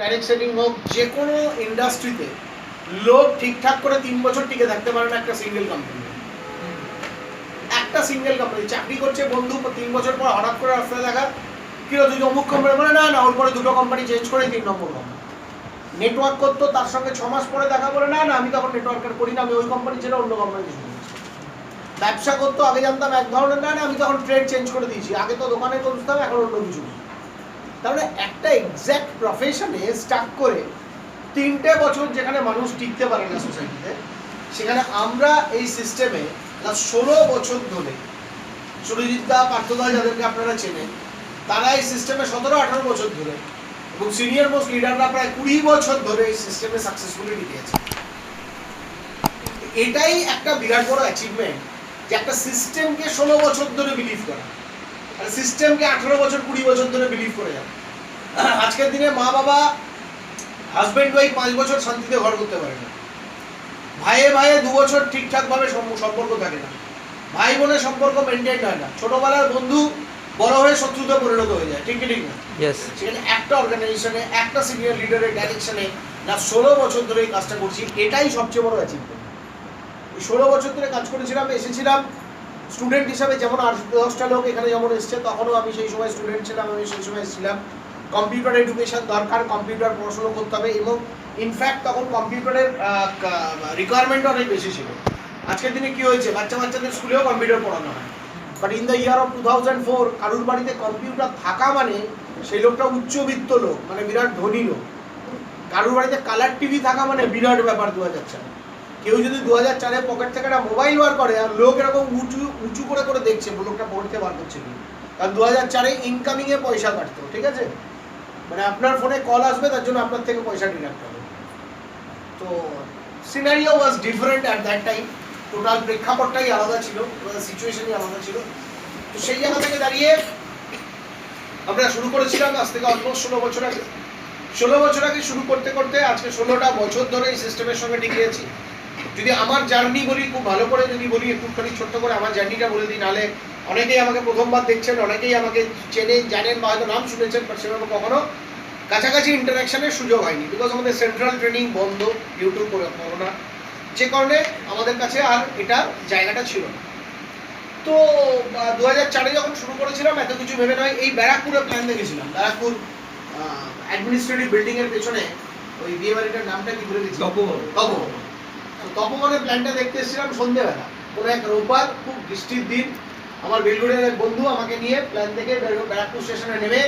Direct selling হোক, যে কোনো ইন্ডাস্ট্রিতে লোক ঠিকঠাক করে 3 বছর টিকে থাকতে পারে না একটা সিঙ্গেল কোম্পানি। একটা সিঙ্গেল কোম্পানি চাকরি করছে বন্ধু, 3 বছর পর হঠাৎ করে রাস্তায় দেখা কি তুই অমুক কোম্পানি, মানে না ওর পরে 2টো কোম্পানি চেঞ্জ করে 3 নম্বর কোম্পানি। নেটওয়ার্ক করতো, তার সঙ্গে 6 মাস পরে দেখা বলে না আমি তখন নেটওয়ার্ক করি না, আমি ওই কোম্পানি ছেড়ে অন্য কোম্পানি শুরু করছি। ব্যবসা করতো, আগে জানতাম এক ধরনের, না আমি তখন ট্রেড চেঞ্জ করে দিয়েছি, আগে তো দোকানে করতাম এখন অন্য কিছু। তাহলে একটা এক্স্যাক্ট প্রফেশনে স্টাক করে 3টে বছর যেখানে মানুষ টিকতে পারে না সোসাইটিতে, সেখানে আমরা এই সিস্টেমে 16 বছর ধরে, সুরজিৎ দা, পার্থদা যাদেরকে আপনারা চেনেন, তারা এই সিস্টেমে 17-18 বছর ধরে, এবং সিনিয়র মোস্ট লিডাররা প্রায় 20 বছর ধরে এই সিস্টেমে সাকসেসফুলি টিকেছে। এটাই একটা বিরাট বড় অ্যাচিভমেন্ট, যে একটা সিস্টেমকে 16 বছর ধরে বিলিভ করা, আর সিস্টেমকে 18 বছর 20 বছর ধরে বিলিভ করে যাবে। আজকের দিনে মা বাবা হাজব্যান্ড ওয়াইফ 5 বছর শান্তিতে ঘর করতে পারে না, ভাইয়ে ভাইয়ে 2 বছর ঠিকঠাকভাবে সম্পর্ক থাকে না, ভাই বোনের সম্পর্ক মেনটেন হয় না, ছোটবেলার বন্ধু বড় হয়ে শত্রুতে পরিণত হয়ে যায়, ঠিক ঠিক না? সেখানে একটা অর্গানাইজেশনে একটা সিনিয়র লিডারের ডাইরেকশনে না 16 বছর ধরে এই কাজটা করছি, এটাই সবচেয়ে বড় অ্যাচিভমেন্ট। 16 বছর ধরে কাজ করেছিলাম, এসেছিলাম স্টুডেন্ট হিসাবে, যেমন 8-10টা লোক এখানে যেমন এসছে, তখনও আমি সেই সময় স্টুডেন্ট ছিলাম, আমি সেই সময় এসেছিলাম। কম্পিউটার এডুকেশন দরকার, কম্পিউটার পড়াশোনা করতে হবে, এবং ইনফ্যাক্ট তখন কম্পিউটারের রিকোয়ারমেন্ট অনেক বেশি ছিল। আজকের দিনে কি হয়েছে, বাচ্চাদের স্কুলেও কম্পিউটার পড়ানো হয়, but in the year of 2004 কারুর বাড়িতে কম্পিউটার থাকা মানে সেই লোকটা উচ্চবিত্ত লোক, মানে বিরাট ধনী লোক। কারুর বাড়িতে কালার টিভি থাকা মানে বিরাট ব্যাপার 2004। কেউ যদি 2004-এ পকেট থেকে একটা মোবাইল বার করে, আর লোক এরকম উঁচু করে করে দেখছে লোকটা পড়তে বার করছে, কারণ 2004-এ ইনকামিংয়ে পয়সা কাটতো, ঠিক আছে, মানে আপনার ফোনে কল আসবে তার জন্য আপনার থেকে পয়সা ডিডাক্ট হবে। তো scenario was different at that time, total প্রেক্ষাপটটাই আলাদা ছিল, সিচুয়েশনই আলাদা ছিল। তো সেই জায়গা থেকে দাঁড়িয়ে আমরা শুরু করেছিলাম আজ থেকে অলমোস্ট 16 বছর আগে। 16 বছর আগে শুরু করতে করতে আজকে 16টা বছর ধরে এই সিস্টেমের সঙ্গে টিকে আছি। যদি আমার জার্নি বলি, খুব ভালো করে যদি বলি, একটুখানি ছোট্ট করে আমার জার্নিটা বলে দিই, নাহলে অনেকেই আমাকে প্রথমবার দেখছেন, অনেকেই আমাকে চেনেন জানেন বা হয়তো নাম শুনেছেন, বাট সেভাবে কখনো কাছাকাছি ইন্টারাকশনের সুযোগ হয়নি, বিকজ আমাদের সেন্ট্রাল ট্রেনিং বন্ধ ইউটিউব করে করোনা, যে কারণে আমাদের কাছে আর এটা জায়গাটা ছিল না। তো 2004-এ যখন শুরু করেছিলাম, এত কিছু ভেবে নয়, এই ব্যারাকপুরে প্ল্যান দেখেছিলাম, ব্যারাকপুর অ্যাডমিনিস্ট্রেটিভ বিল্ডিং এর পেছনে ওই বিয়ে বাড়িটার নামটা কি বলে দিচ্ছি, তপবনে প্ল্যানটা দেখতে এসেছিলাম সন্ধ্যেবেলা, কোনো এক রোববার, খুব বৃষ্টির দিন। আমার বেলগুড়ের এক বন্ধু আমাকে নিয়ে প্ল্যান থেকে ব্যারাকপুর স্টেশনে নেমে,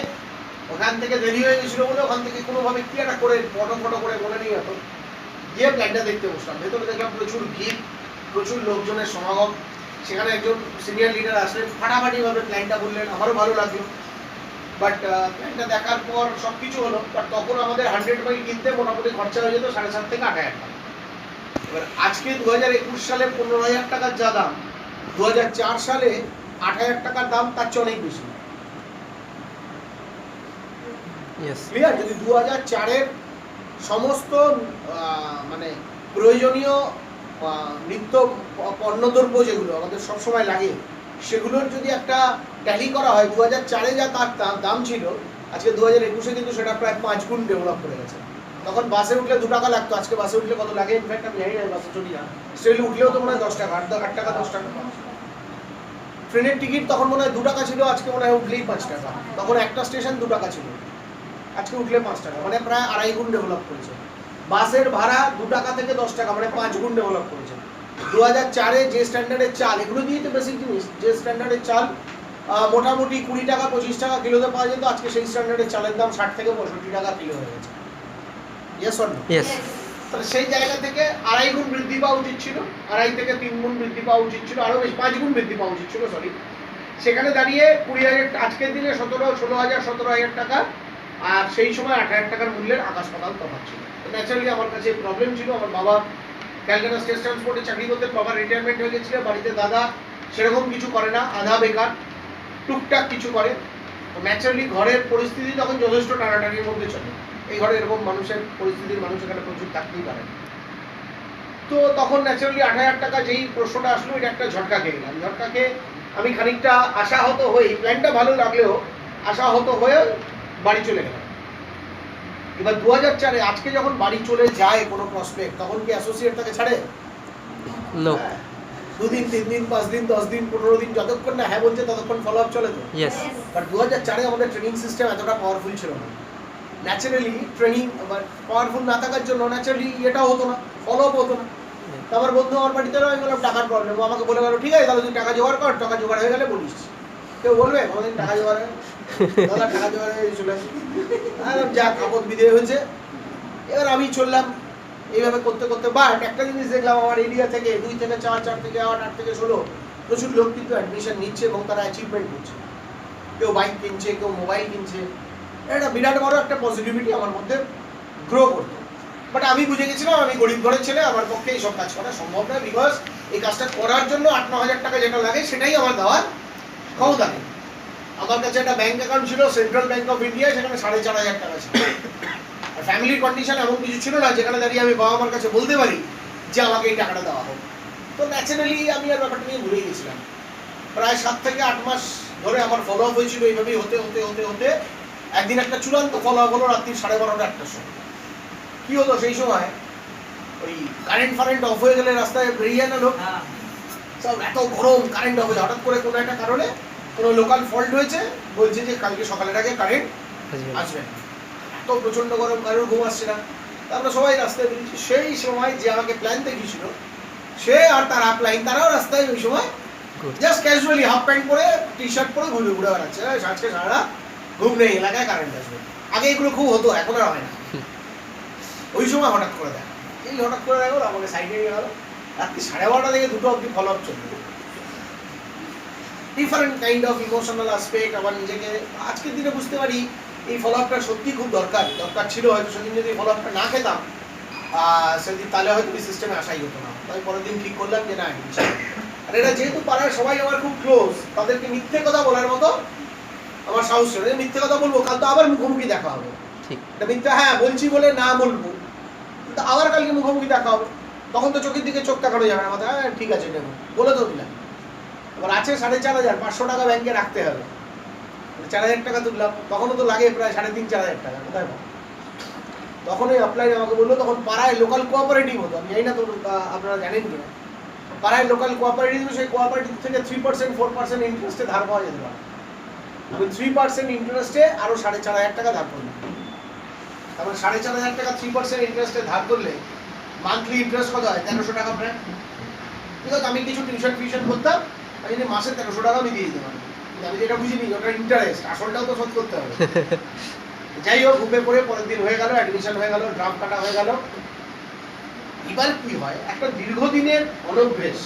ওখান থেকে দেরি হয়ে গেছিল বলে ওখান থেকে কোনোভাবে কি একটা করে ফটো করে বলে নিয়ে যেত, গিয়ে প্ল্যানটা দেখতে বসলাম। ভেতরে দেখলাম প্রচুর ভিড়, প্রচুর লোকজনের সমাগম। সেখানে একজন সিনিয়র লিডার আসলেন, ফাটাফাটিভাবে প্ল্যানটা বললেন, আমারও ভালো লাগলো। বাট প্ল্যানটা দেখার পর সব কিছু হলো, বাট তখন আমাদের 100 মাইল কিনতে মোটামুটি খরচা হয়ে যেত 7.5 থেকে 8,000 টাকা। এবার আজকে 2021 সালে 15,000 টাকার যা দাম, 2004 সালে 8,000 টাকার দাম তার চেয়ে অনেক বেশি। ক্লিয়ার? যদি 2004-এর সমস্ত মানে প্রয়োজনীয় নিত্য পণ্যদ্রব্য যেগুলো আমাদের সবসময় লাগে, সেগুলোর যদি একটা ট্যালি করা হয়, 2004-এ যা তার দাম ছিল, আজকে 2021-এ কিন্তু সেটা প্রায় 5 গুণ ডেভেলপ করে গেছে। তখন বাসে উঠলে 2 টাকা লাগতো, আজকে বাসে উঠলে কত লাগে ইনফ্যাক্ট আমি জানি না, বাসে চলি না, স্টেলে উঠলেও তো মনে হয় 10 টাকা, 8 টাকা 10 টাকা। ট্রেনের টিকিট তখন মনে হয় 2 টাকা ছিল, আজকে মনে হয় উঠলেই 5 টাকা। তখন একটা স্টেশন 2 টাকা ছিল, আজকে উঠলে 5 টাকা, মানে প্রায় 2.5 গুণ ডেভেলপ করেছে। বাসের ভাড়া 2 টাকা থেকে 10 টাকা, মানে 5 গুণ ডেভেলপ করেছে। 2004-এ যে স্ট্যান্ডার্ডের চাল, এগুলো দিয়ে তো বেসিক জিনিস, যে স্ট্যান্ডার্ডের চাল মোটামুটি 20 টাকা 25 টাকা কিলোতে পাওয়া যেত, আজকে সেই স্ট্যান্ডার্ডের চালের দাম 60 থেকে 65 টাকা কিলো হয়ে গেছে। Yes or no? তাহলে সেই জায়গা থেকে 2.5 গুণ বৃদ্ধি পাওয়া উচিত ছিল, 2.5 থেকে 3 গুণ বৃদ্ধি পাওয়া উচিত ছিল, আরো বেশি 5 গুণ বৃদ্ধি পাওয়া উচিত ছিল, সরি। সেখানে দাঁড়িয়ে 20,000, আজকের দিনে 16,000 টাকা, আর সেই সময় 8,000 টাকার মূল্যের আকাশ পাতাল তফাৎ ছিল। ন্যাচারালি আমার কাছে প্রবলেম ছিল। আমার বাবা ক্যালকাটা স্টেট ট্রান্সপোর্টে চাকরি করতে, বাবা রিটায়ারমেন্ট হয়ে গেছিল, বাড়িতে দাদা সেরকম কিছু করে না, আধা বেকার, টুকটাক কিছু করে। তো ন্যাচারালি ঘরের পরিস্থিতি তখন যথেষ্ট টানাটানির মধ্যে চলে। এই ঘরে এরকম মানুষের পরিস্থিতির মানুষ এখানে প্রচুর থাকতেই পারে। তো তখন ন্যাচারালি 8,000 টাকা যেই প্রশ্নটা আসলো, এটা একটা ঝটকা খেয়ে গেলাম। ঝটকা খেয়ে আমি খানিকটা আশাহত হয়ে, প্ল্যানটা ভালো লাগলেও আশাহত হয়ে বাড়ি চলে গেলাম। এবার 2004-এ আজকে যখন বাড়ি চলে যায় কোনো প্রসপেক্ট, তখন কি অ্যাসোসিয়েট তাকে ছাড়ে? নো। হ্যাঁ। 2 দিন 3 দিন 5 দিন 10 দিন 15 দিন যতক্ষণ না হ্যাঁ বলছে ততক্ষণ ফলো আপ চলে তো। ইয়েস। বাট 2004-এ আমাদের ট্রেনিং সিস্টেম এতটা পাওয়ারফুল ছিল না। ন্যাচারালি ট্রেনিং পাওয়ারফুল না থাকার জন্য ন্যাচারালি এটাও হতো না, ফলো আপ হতো না। তো আমার বন্ধু আমার বাড়িতে আমি বললাম টাকার প্রবলেম, আমাকে বলে গেল ঠিক আছে তাহলে তুই টাকা জোগাড় কর, টাকা জোগাড় হয়ে গেলে বলিস। কেউ বলবে কোনোদিন টাকা জোগাড় হয়? দাদা টাকা জোগাড় হয়ে চলে আসি, যা আপদ বিদে হয়েছে। এবার আমি চললাম এইভাবে করতে করতে। বাট একটা জিনিস দেখলাম, আমার এরিয়া থেকে 2 থেকে 4, 4 থেকে 8, 8 থেকে 16 প্রচুর লোক কিন্তু অ্যাডমিশন নিচ্ছে এবং তারা অ্যাচিভমেন্ট করছে। কেউ বাইক কিনছে, কেউ মোবাইল কিনছে। এটা বিরাট বড় একটা পজিটিভিটি আমার মধ্যে গ্রো করতো। বাট আমি বুঝে গেছিলাম আমি গরিব ঘরের ছেলে, আমার পক্ষে এইসব কাজ করা সম্ভব নয়। বিকজ এই কাজটা করার জন্য 8-9 হাজার টাকা যেটা লাগে সেটাই আমার দেওয়ার ক্ষমতা নেই। আমার কাছে একটা ব্যাংক অ্যাকাউন্ট ছিল সেন্ট্রাল ব্যাংক অফ ইন্ডিয়া, সেখানে 4,500 টাকা ছিল। আর ফ্যামিলির কন্ডিশন এমন কিছু ছিল না যেখানে দাঁড়িয়ে আমি বাবা মার কাছে বলতে পারি যে আমাকে এই টাকাটা দেওয়া হোক। তো ন্যাচারালি আমি আর ব্যাপারটা নিয়ে ভুলে গেছিলাম। প্রায় 7 থেকে 8 মাস ধরে আমার ফলো আপ হয়েছিল এইভাবেই হতে হতে হতে হতে একদিন একটা চূড়ান্ত ফলো আপ হলো রাত্রি 12:30 1টার সময়। কি হতো সেই সময়, ওই কারেন্ট ফারেন্ট অফ হয়ে গেলে রাস্তায় বেরিয়ে না লোক, সব এত গরম, কারেন্ট অফ হয়ে হঠাৎ করে কোনো একটা কারণে কোনো লোকাল ফল্ট হয়েছে, বলছে যে কালকে সকালের আগে কারেন্ট আসবে না। এত প্রচন্ড গরম, কারোর ঘুম আসছে না। তারপরে সবাই রাস্তায় বেরিয়েছে। সেই সময় যে আমাকে প্ল্যান দেখিয়েছিল সে আর তার আপলাইন তারাও রাস্তায় ওই সময় জাস্ট ক্যাজুয়ালি হাফ প্যান্ট পরে টি শার্ট পরে ঘুরে ঘুরে বেড়াচ্ছে। আজকে সারা ঘুম নেই, এলাকায় কারেন্ট আসবে। আগে এগুলো খুব হতো, এখন আর হয় না। ওই সময় হঠাৎ করে দেয়, এই হঠাৎ করে দেখো আমাকে সাইডে নিয়ে গেল। রাত্রি 12:30 থেকে 2টো অব্দি ফলো আপ চলবে। Different kind of emotional aspect. আবার নিজেকে আজকের দিনে বুঝতে পারি এই ফলো আপটা সত্যি খুব দরকার ছিল। হয়তো সেদিন যদি ফলো আপটা না খেতাম সেদিন তাহলে হয়তো এই সিস্টেমে আসাই হতো না। তাই পরের দিন ঠিক করলাম যে না, আর এটা যেহেতু পাড়ার সবাই আমার খুব ক্লোজ, তাদেরকে মিথ্যে কথা বলার মতো আমার সাহস ছিল। মিথ্যে কথা বলবো, কাল তো আবার মুখোমুখি দেখা হবে। এটা মিথ্যা হ্যাঁ বলছি বলে না বলবো, কিন্তু আবার কালকে মুখোমুখি দেখা হবে, তখন তো চোখের দিকে চোখ তাকানো যাবে না। মাথায় হ্যাঁ ঠিক আছে নেবো বলে তো দিলাম। এবার আছে 4,500, 500 টাকা ব্যাংকে রাখতে হবে। 4,000 টাকা তুললাম, তখনও তো লাগে প্রায় 3,500-4,000 টাকা। কোথায় পাবো? তখন ওই অফলাইন আমাকে বললো, তখন পাড়ায় লোকাল কোঅপারেটিভ হতো, আমি জানি না তো আপনারা জানেন কিনা। পাড়ায় লোকাল কোঅপারেটিভ, সেই কোঅপারেটিভ থেকে 3% 4% ইন্টারেস্টে ধার পাওয়া যেতে পারে। আমি 3% ইন্টারেস্টে আরো 4,500 টাকা ধার করলাম। তারপর 4,500 টাকা 3% ইন্টারেস্টে ধার করলে মান্থলি ইন্টারেস্ট কত হয়? 1,300 টাকা প্রায়। বিকজ আমি কিছু টিউশন ফিউশন করতাম, আমি যদি মাসে 1,300 টাকা আমি দিয়ে দিতে পারি। আমি যেটা বুঝিনি ওটা ইন্টারেস্ট, আসলটাও তো শোধ করতে হবে। যাই হোক, ঘুমে পড়ে পরের দিন হয়ে গেল, অ্যাডমিশন হয়ে গেল, ড্রাফট কাটা হয়ে গেল। এবার কি হয়, একটা দীর্ঘদিনের অনভ্যেস।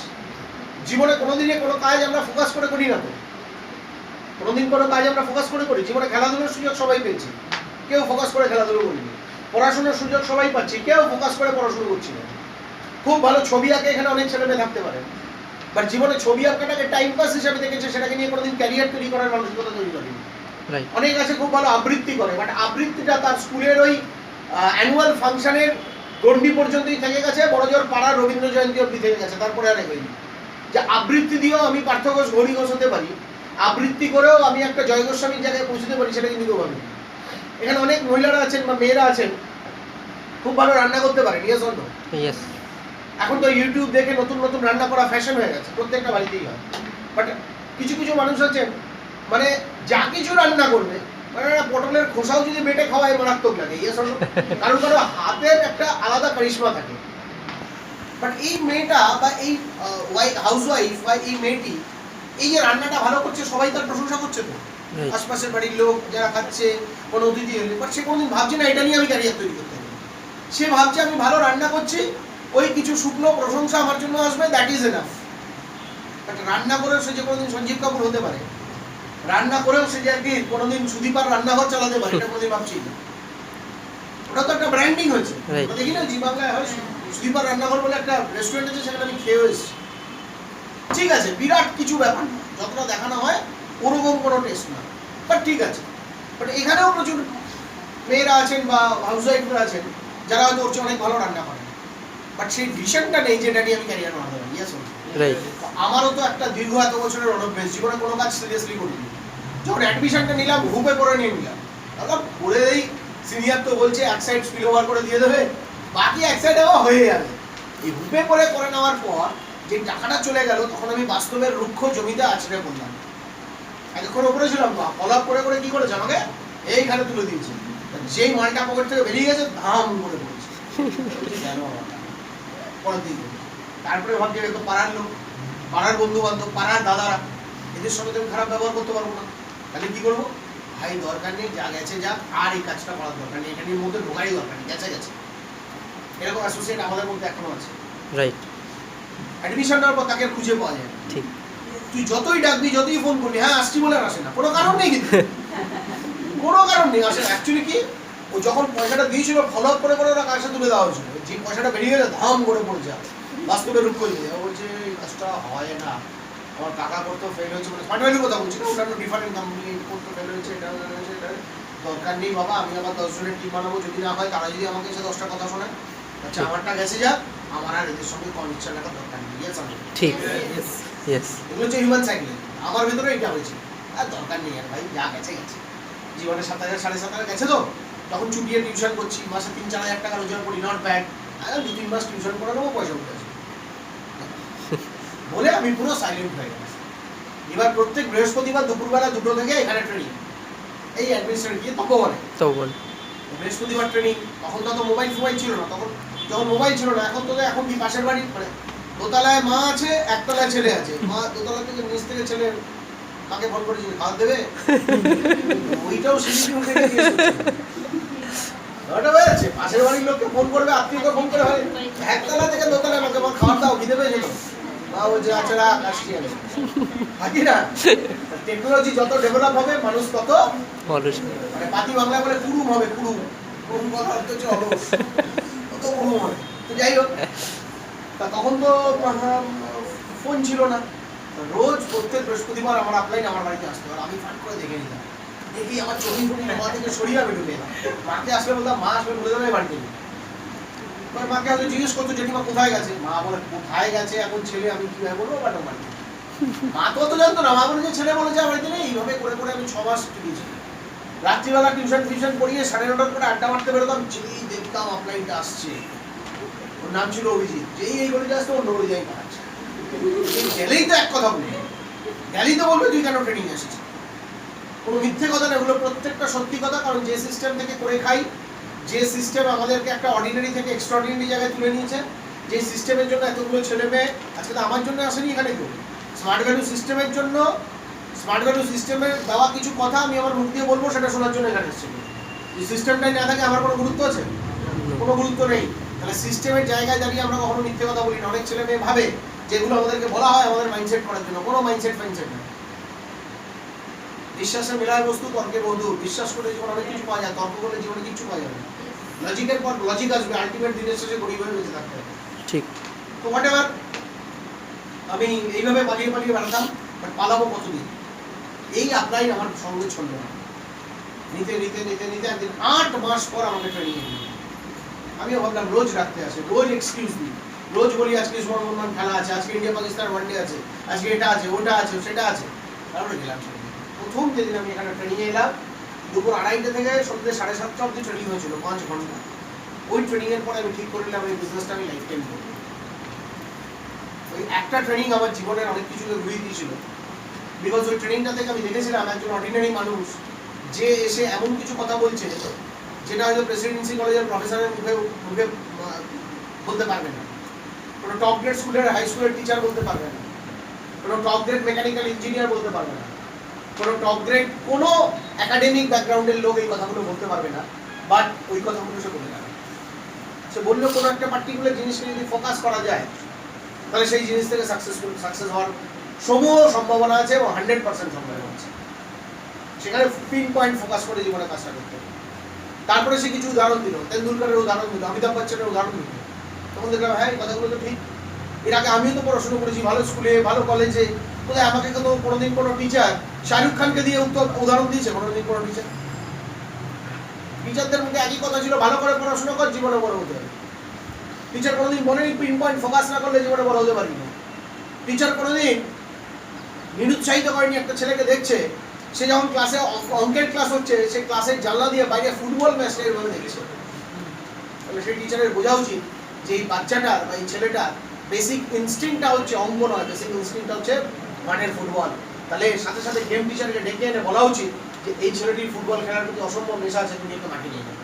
জীবনে কোনোদিনে কোনো কাজ আমরা ফোকাস করে করি না তো। কোনোদিন কোনো কাজ আমরা ফোকাস করে করি? জীবনে খেলাধুলোর সুযোগ সবাই পেয়েছি, কেউ ফোকাস করে খেলাধুলো করিনি। পড়াশোনার সুযোগ সবাই পাচ্ছি, কেউ ফোকাস করে পড়াশোনা করছি না। খুব ভালো ছবি আঁকে এখানে অনেক ছেলেমেয়ে থাকতে পারে, বাট জীবনে ছবি আঁকাটাকে টাইম পাস হিসাবে দেখেছে, সেটাকে নিয়ে কোনোদিন ক্যারিয়ার তৈরি করার মানসিকতা তৈরি করেনি। অনেক আছে খুব ভালো আবৃত্তি করে, বাট আবৃত্তিটা তার স্কুলের ওই অ্যানুয়াল ফাংশনের গন্ডি পর্যন্তই থেকে গেছে, বড় জোর পাড়ার রবীন্দ্র জয়ন্তী অব্দি থেকে গেছে, তারপরে আর এগোয়নি। যে আবৃত্তি দিয়েও আমি পার্থ ঘোষ, ঘড়ি ঘোষ হতে পারি, আবৃত্তি করেও আমি একটা জয় গোস্বামীর জায়গায় পৌঁছতে পারি, সেটা কিন্তু কেউ ভাবেনি। এখানে অনেক মহিলারা আছেন বা মেয়েরা আছেন খুব ভালো রান্না করতে পারেন, ইয়েস অর নো? ইয়েস। এখন তো ইউটিউব দেখে নতুন নতুন রান্না করা ফ্যাশন হয়ে গেছে, প্রত্যেকটা বাড়িতেই হয়। বাট কিছু কিছু মানুষ আছেন মানে যা কিছু রান্না করবে, মানে পটলের খোসাও যদি বেটে খাওয়ায় মারাত্মক লাগে, ইয়েস অর নো? কারণ কারো হাতের একটা আলাদা কারিশমা থাকে। বাট এই মেয়েটা বা এই হাউসওয়াইফ বা এই মেয়েটি এই যে রান্নাটা ভালো করছে, সবাই তার প্রশংসা করছে তো, আশপাশের বাড়ির লোক যারা খাচ্ছে, কোনো অতিথি এলে, বাট সে কোনোদিন ভাবছে না এটা নিয়ে আমি ক্যারিয়ার তৈরি করতে হবে। সে ভাবছে আমি ভালো রান্না করছি, ওই কিছু শুকনো প্রশংসা আমার জন্য আসবে, দ্যাট ইজ এনাফ। বাট রান্না করেও সে যে কোনোদিন সঞ্জীব কাপুর হতে পারে, রান্না করেও সে যে একদিন কোনোদিন সুদীপার রান্নাঘর চালাতে পারে, এটা কোনোদিন ভাবছি না। ওটা তো একটা ব্র্যান্ডিং হয়েছে। দেখি না জি বাংলায় হয় সুদীপার রান্নাঘর বলে একটা রেস্টুরেন্ট আছে, সেখানে আমি খেয়ে এসেছি। ঠিক আছে, বিরাট কিছু ব্যাপার না, যতটা দেখানো হয় ওরকম কোনো টেস্ট না, বাট ঠিক আছে। বাট এখানেও প্রচুর মেয়েরা আছেন বা হাউসওয়াইফরা আছেন যারা হয়তো ওর চেয়ে অনেক ভালো রান্না করেন, বাট সেই ভিশনটা নেই যেটা নিয়ে আমি ক্যারিয়ার বানাতে পারি। ইয়েস, আমারও তো একটা দীর্ঘ এত বছরের অনভ্যেস, জীবনে কোনো কাজ সিরিয়াসলি করিনি। যখন অ্যাডমিশনটা নিলাম ঘুমে পড়ে নিয়ে নিলাম, তাহলে পড়ে এই সিনিয়র তো বলছে এক সাইড স্পিল ওভার করে দিয়ে দেবে, বাকি এক সাইড আবার হয়ে যাবে। এই হুপে করে নেওয়ার পর যে টাকাটা চলে গেল, তখন আমি বাস্তবের রুক্ষ জমিতে আছড়ে পড়লাম। এতক্ষণ ওপরে ছিলাম, ফলো আপ করে কি করেছে আমাকে এইখানে তুলে দিয়েছে। যেই মালটা পকেট থেকে বেরিয়ে গেছে, ধাম করে পড়েছে। কেন পরের দিন তারপরে ভাবছি তো পাড়ার লোক, পাড়ার বন্ধু বান্ধব, পাড়ার দাদারা, এদের সঙ্গে তো খারাপ ব্যবহার করতে পারবো না। তাহলে কি করবো? ভাই দরকার নেই, যা গেছে যা, আর এই কাজটা করার দরকার নেই, এখানের মধ্যে ঢোকারই দরকার নেই, গেছে গেছে। এরকম অ্যাসোসিয়েট আমাদের মধ্যে এখনো আছে। রাইট। অ্যাডমিশন নেওয়ার পর তাকে খুঁজে পাওয়া যায়। ঠিক। তুই যতই ডাকবি, যতই ফোন করবি, হ্যাঁ আসছি বলে আর আসে না, কোনো কারণ নেই, কিন্তু কোনো কারণ নেই আসে না। অ্যাকচুয়ালি কি, ও যখন পয়সাটা দিয়েছিল ফলো আপ করে ওরা কাছে তুলে দেওয়া হয়েছিল, যে পয়সাটা বেরিয়ে গেছে ধাম করে পড়েছে, বাস্তবে রূপ করে দিয়ে বলছে এই কাজটা হয় না, আমার টাকা করতে ফেল হয়েছে, মানে স্মার্ট ভ্যালুর কথা বলছি না, অন্যান্য ডিফারেন্ট কোম্পানি করতে ফেল হয়েছে, এটা হয়েছে, এটা দরকার নেই বাবা, আমি আবার 10 জনের টিম বানাবো, যদি না হয় তারা যদি আমাকে এসে 10টা কথা শোনায়, আচ্ছা আমারটা গেছে যা, আমার আর এদের সঙ্গে কনভিকশন রাখার দরকার নেই। ইয়েস আমি ঠিক। ইয়েস। এগুলো হচ্ছে হিউম্যান সাইকেল, আমার ভিতরে এটা হয়েছে, আর দরকার নেই আর ভাই, যা গেছে গেছে। জীবনে 7,000 7,500 গেছে, তো তখন চুটিয়ে টিউশন করছি, মাসে 3-4 হাজার টাকা রোজগার করি, নট ব্যাড, আর 2-3 মাস টিউশন করে নেবো, পয়সা উঠে আসবে বলে আমি পুরো সাইলেন্ট হয়ে গেছি। এবার প্রত্যেক বৃহস্পতিবার দুপুরবেলা 2টো থেকে এখানে ট্রেনিং, এই অ্যাডমিনিস্ট্রেটর গিয়ে তপবন, বৃহস্পতিবার ট্রেনিং। তখন তো মোবাইল ছিল না, তখন যখন মোবাইল ছিল না, এখন কি পাশের বাড়ি, মানে দোতলায় মা আছে, একতলায় ছেলে আছে, মা দোতলা থেকে নিচ থেকে ছেলে মাকে ফোন করে খাওয়া দেবে, ওইটাও সিঁড়ি উঠে গিয়ে ওটা হয়ে আছে, পাশের বাড়ির লোককে ফোন করবে, আত্মীয়কে ফোন করে হয়, একতলা থেকে দোতলায় আমাকে খাওয়ার দাও, খিদে পেয়ে যেত, মা বলছে আচ্ছা রাখ আসছি আমি, বাকি না। টেকনোলজি যত ডেভেলপ হবে, মানুষ তত মানে পাতি বাংলা বলে কুড়ুম হবে, কুড়ুম কথা হচ্ছে অলস, তত কুড়ুম হবে। তো যাই হোক, তা তখন তো ফোন ছিল না, রোজ প্রত্যেক বৃহস্পতিবার আমার আপলাইন আমার বাড়িতে আসতো, আর আমি ফান করে দেখে নিতাম, দেখি আমার চোখে ফোন নেওয়া থেকে সরিয়ে আমি ঢুকে এলাম, মাকে আসলে বলতাম, মা আসলে বলে দেবে বাড়িতে, এবার মাকে হয়তো জিজ্ঞেস করতো জেঠিমা কোথায় গেছে, মা বলে কোথায় গেছে এখন ছেলে, আমি কিভাবে বলবো, বাট বাড়িতে। মা তো অত জানতো না, মা বলে যে ছেলে বলেছে বাড়িতে নেই। এইভাবে করে করে আমি 6 মাস টিকেছি। রাত্রিবেলা টিউশন পড়িয়ে 9:30 করে আড্ডা মারতে বেরোতাম, যেই দেখতাম আপলাইনটা আসছে, ওর নাম ছিল অভিজিৎ, যেই এই গলিতে আসতো অন্য গলি যাই পাঠাচ্ছে, গেলেই তো এক কথা বলবে, গেলেই তো বলবে তুই কেন ট্রেনিং আসছিস, কোনো মিথ্যে কথা না, এগুলো প্রত্যেকটা সত্যি কথা। কারণ যে সিস্টেম থেকে করে খাই, যে সিস্টেম আমাদেরকে একটা অর্ডিনারি থেকে এক্সট্রাঅর্ডিনারি জায়গায় তুলে নিয়েছে, যে সিস্টেমের জন্য এতগুলো ছেলে মেয়ে আজকে তো আমার জন্য আসেনি এখানে, কেউ স্মার্ট ভ্যালু সিস্টেমের জন্য, স্মার্ট ভ্যালু সিস্টেমের দেওয়া কিছু কথা আমি আমার মুখ দিয়ে বলবো, সেটা শোনার জন্য এখানে এসেছিল। এই সিস্টেমটাই না থাকে আমার কোনো গুরুত্ব আছে? কোনো গুরুত্ব নেই। তাহলে সিস্টেমের জায়গায় দাঁড়িয়ে আমরা কখনো মিথ্যে কথা বলি না। অনেক ছেলে মেয়ে ভাবে যেগুলো আমাদেরকে বলা হয় আমাদের মাইন্ডসেট করার জন্য, কোনো মাইন্ডসেট না। বিশ্বাসের মেলায় বস্তু, তর্কে বন্ধু। বিশ্বাস করে জীবনে অনেক কিছু পাওয়া যায়, তর্ক করলে জীবনে কিছু পাওয়া যাবে না। লজিকের পর লজিক আসবে, আলটিমেট দিনের শেষে গরিব হয়ে বেঁচে থাকতে হবে। ঠিক। তো হোয়াটএভার, আমি এইভাবে পালিয়ে বেড়াতাম, বাট পালাবো কতদিন? এই আপলাইন আমার সঙ্গে চলবে না। নিতে একদিন 8 মাস পর আমাকে ট্রেনিং এ নিল। আমিও ভাবলাম রোজ রাখতে আসে, রোজ এক্সকিউজ দিই, রোজ বলি আজকে সুবর্ণবন্ধন খেলা আছে, আজকে ইন্ডিয়া পাকিস্তান ওয়ানডে আছে, আজকে এটা আছে, ওটা আছে, সেটা আছে। তারপরে গেলাম প্রথম যেদিন আমি এখানে ট্রেনিং এ এলাম, দুপুর 2:30 থেকে সন্ধ্যে 7:30 অবধি ট্রেনিং হয়েছিল, 5 ঘন্টা। ওই ট্রেনিং এর পরে আমি ঠিক করে নিলাম এই বিজনেসটা আমি লাইফ টাইম করবো। ওই একটা ট্রেনিং আমার জীবনের অনেক কিছুকে ঘুরিয়ে দিয়েছিল। বিকজ ওই ট্রেনিংটা থেকে আমি দেখেছিলাম একজন অর্ডিনারি মানুষ যে এসে এমন কিছু কথা বলছে যেটা হয়তো প্রেসিডেন্সি কলেজের প্রফেসরের মুখে বলতে পারবে না, কোনো টপ গ্রেড স্কুলের হাই স্কুলের টিচার বলতে পারবে না, কোনো টপ গ্রেড মেকানিক্যাল ইঞ্জিনিয়ার বলতে পারবে না, কোনো টপ গ্রেড কোনো একাডেমিক ব্যাকগ্রাউন্ডের লোক এই কথাগুলো বলতে পারবে না। বাট ওই কথাগুলো সে বলে যাবে। সে বললো কোনো একটা পার্টিকুলার জিনিসকে যদি ফোকাস করা যায় তাহলে সেই জিনিস থেকে সাকসেস হওয়ার সমূহ সম্ভাবনা আছে এবং 100% সম্ভাবনা আছে। সেখানে পিন পয়েন্ট ফোকাস করে জীবনে কাজটা করতে হবে। তারপরে সে কিছু উদাহরণ দিল, তেন্দুলকারের উদাহরণ দিল, অমিতাভ বচ্চনের উদাহরণ দিল। তখন দেখলাম হ্যাঁ, এই কথাগুলো তো ঠিক। এর আগে আমিও তো পড়াশোনা করেছি ভালো স্কুলে, ভালো কলেজে, কোথায় আমাকে কিন্তু কোনোদিন কোনো টিচার শাহরুখ খানকে দিয়ে উদাহরণ দিয়েছে? কোনোদিন কোনো টিচার? টিচারদের মুখে একই কথা ছিল, ভালো করে পড়াশোনা কর, জীবনে বড় হতে হবে। টিচার কোনোদিন বলেনি পিন পয়েন্ট ফোকাস না করলে জীবনে বড় হতে পারবি না। টিচার কোনোদিন নিরুৎসাহিত করেনি একটা ছেলেকে দেখছে সে যখন ক্লাসে অঙ্কের ক্লাস হচ্ছে, সে ক্লাসের জানলা দিয়ে বাইরে ফুটবল ম্যাচটা এভাবে দেখেছে। তাহলে সেই টিচারের বোঝা উচিত যে এই বাচ্চাটার বা এই ছেলেটার বেসিক ইনস্টিংক্টটা হচ্ছে অঙ্ক নয়, বেসিক ইনস্টিংক্টটা হচ্ছে মাঠের ফুটবল। তাহলে সাথে সাথে গেম টিচারকে ডেকে এনে বলা উচিত যে এই ছেলেটির ফুটবল খেলার প্রতি অসম্ভব নেশা আছে, তুমি একে মাঠে নিয়ে যাবে।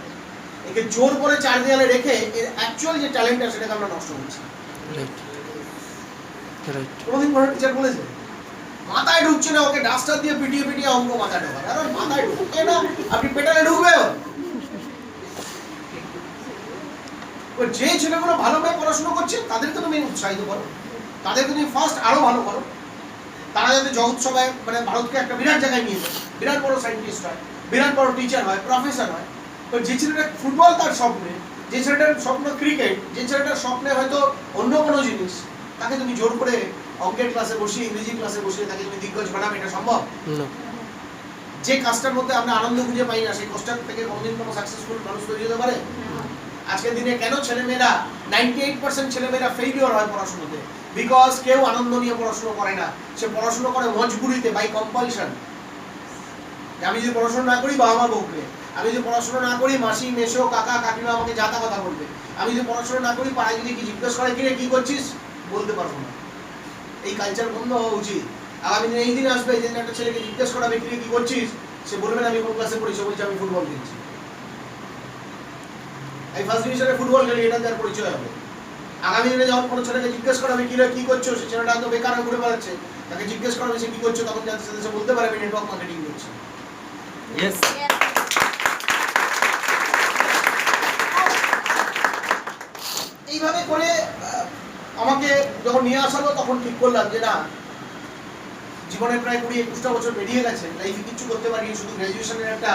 একে জোর করে চার দেয়ালে রেখে এর অ্যাকচুয়াল যে ট্যালেন্টটা সেটাকে আমরা নষ্ট করছি। কোনোদিন কোনো টিচার বলেছে মাথায় ঢুকছে না, ওকে ডাস্টার দিয়ে পিটিয়ে পিটিয়ে অঙ্ক মাথায় ঢোকায়, আর মাথায় ঢুকে না, আপনি পেটালে ঢুকবে। যে ছেলেগুলো ভালোভাবে পড়াশোনা করছে তাদেরকে তুমি উৎসাহিত করো, তাদেরকে তুমি ফার্স্ট আরো ভালো করো, তারা যাতে জগৎ সভায় মানে ভারতকে একটা বিরাট জায়গায় নিয়ে যায়, বিরাট বড় সায়েন্টিস্ট হয়, বিরাট বড় টিচার হয়, প্রফেসর হয়। তো যে ছেলেটা ফুটবল তার স্বপ্নে, যে ছেলেটার স্বপ্ন ক্রিকেট, যে ছেলেটার স্বপ্নে হয়তো অন্য কোনো জিনিস, তাকে তুমি জোর করে অঙ্কের ক্লাসে বসিয়ে, ইংরেজি ক্লাসে বসিয়ে তাকে তুমি দিগ্গজ বানাবে, এটা সম্ভব? যে কাজটার মধ্যে আমরা আনন্দ খুঁজে পাই না, সেই কাজটার থেকে কোনোদিন কোনো সাকসেসফুল মানুষ তৈরি হতে পারে? আজকের দিনে কেন ছেলেমেয়েরা 98% ছেলেমেয়েরা ফেইলিওর হয় পড়াশোনাতে? বিকজ কেউ আনন্দ নিয়ে পড়াশোনা করে না, সে পড়াশোনা করে মজবুরিতে, বাই কম্পালশন। আমি যদি পড়াশোনা না করি বাবা মা বকবে, আমি যদি পড়াশোনা না করি মাসি মেসো কাকা কাকিমা আমাকে যাতা কথা বলবে, আমি যদি পড়াশোনা না করি পাড়ায় যদি কি জিজ্ঞেস করে কিরে কি করছিস, বলতে পারবো না। এই কালচার বন্ধ হওয়া উচিত। আগামী দিনে এই দিন আসবে যে একটা ছেলেকে জিজ্ঞেস করাবে কিরে কি করছিস, সে বলবে না আমি কোন ক্লাসে পড়ি, সে বলছে আমি ফুটবল খেলছি, এই ফার্স্ট ডিভিশনে ফুটবল খেলি, এটা তার পরিচয় হবে। আগামী দিনে যখন কোনো ছেলেকে জিজ্ঞেস করাবে কিরে কি করছো, সে ছেলেটা হয়তো বেকার হয়ে ঘুরে বেড়াচ্ছে, তাকে জিজ্ঞেস করাবে সে কি করছো, তখন যাতে সে বলতে পারে আমি নেটওয়ার্ক মার্কেটিং করছি। Yes. এইভাবে করে আমাকে যখন নিয়ে আসালো তখন ঠিক করলাম যে না, জীবনের প্রায় 20-21টা বছর বেরিয়ে গেছে, লাইফে কিছু করতে পারিনি, শুধু গ্র্যাজুয়েশনের একটা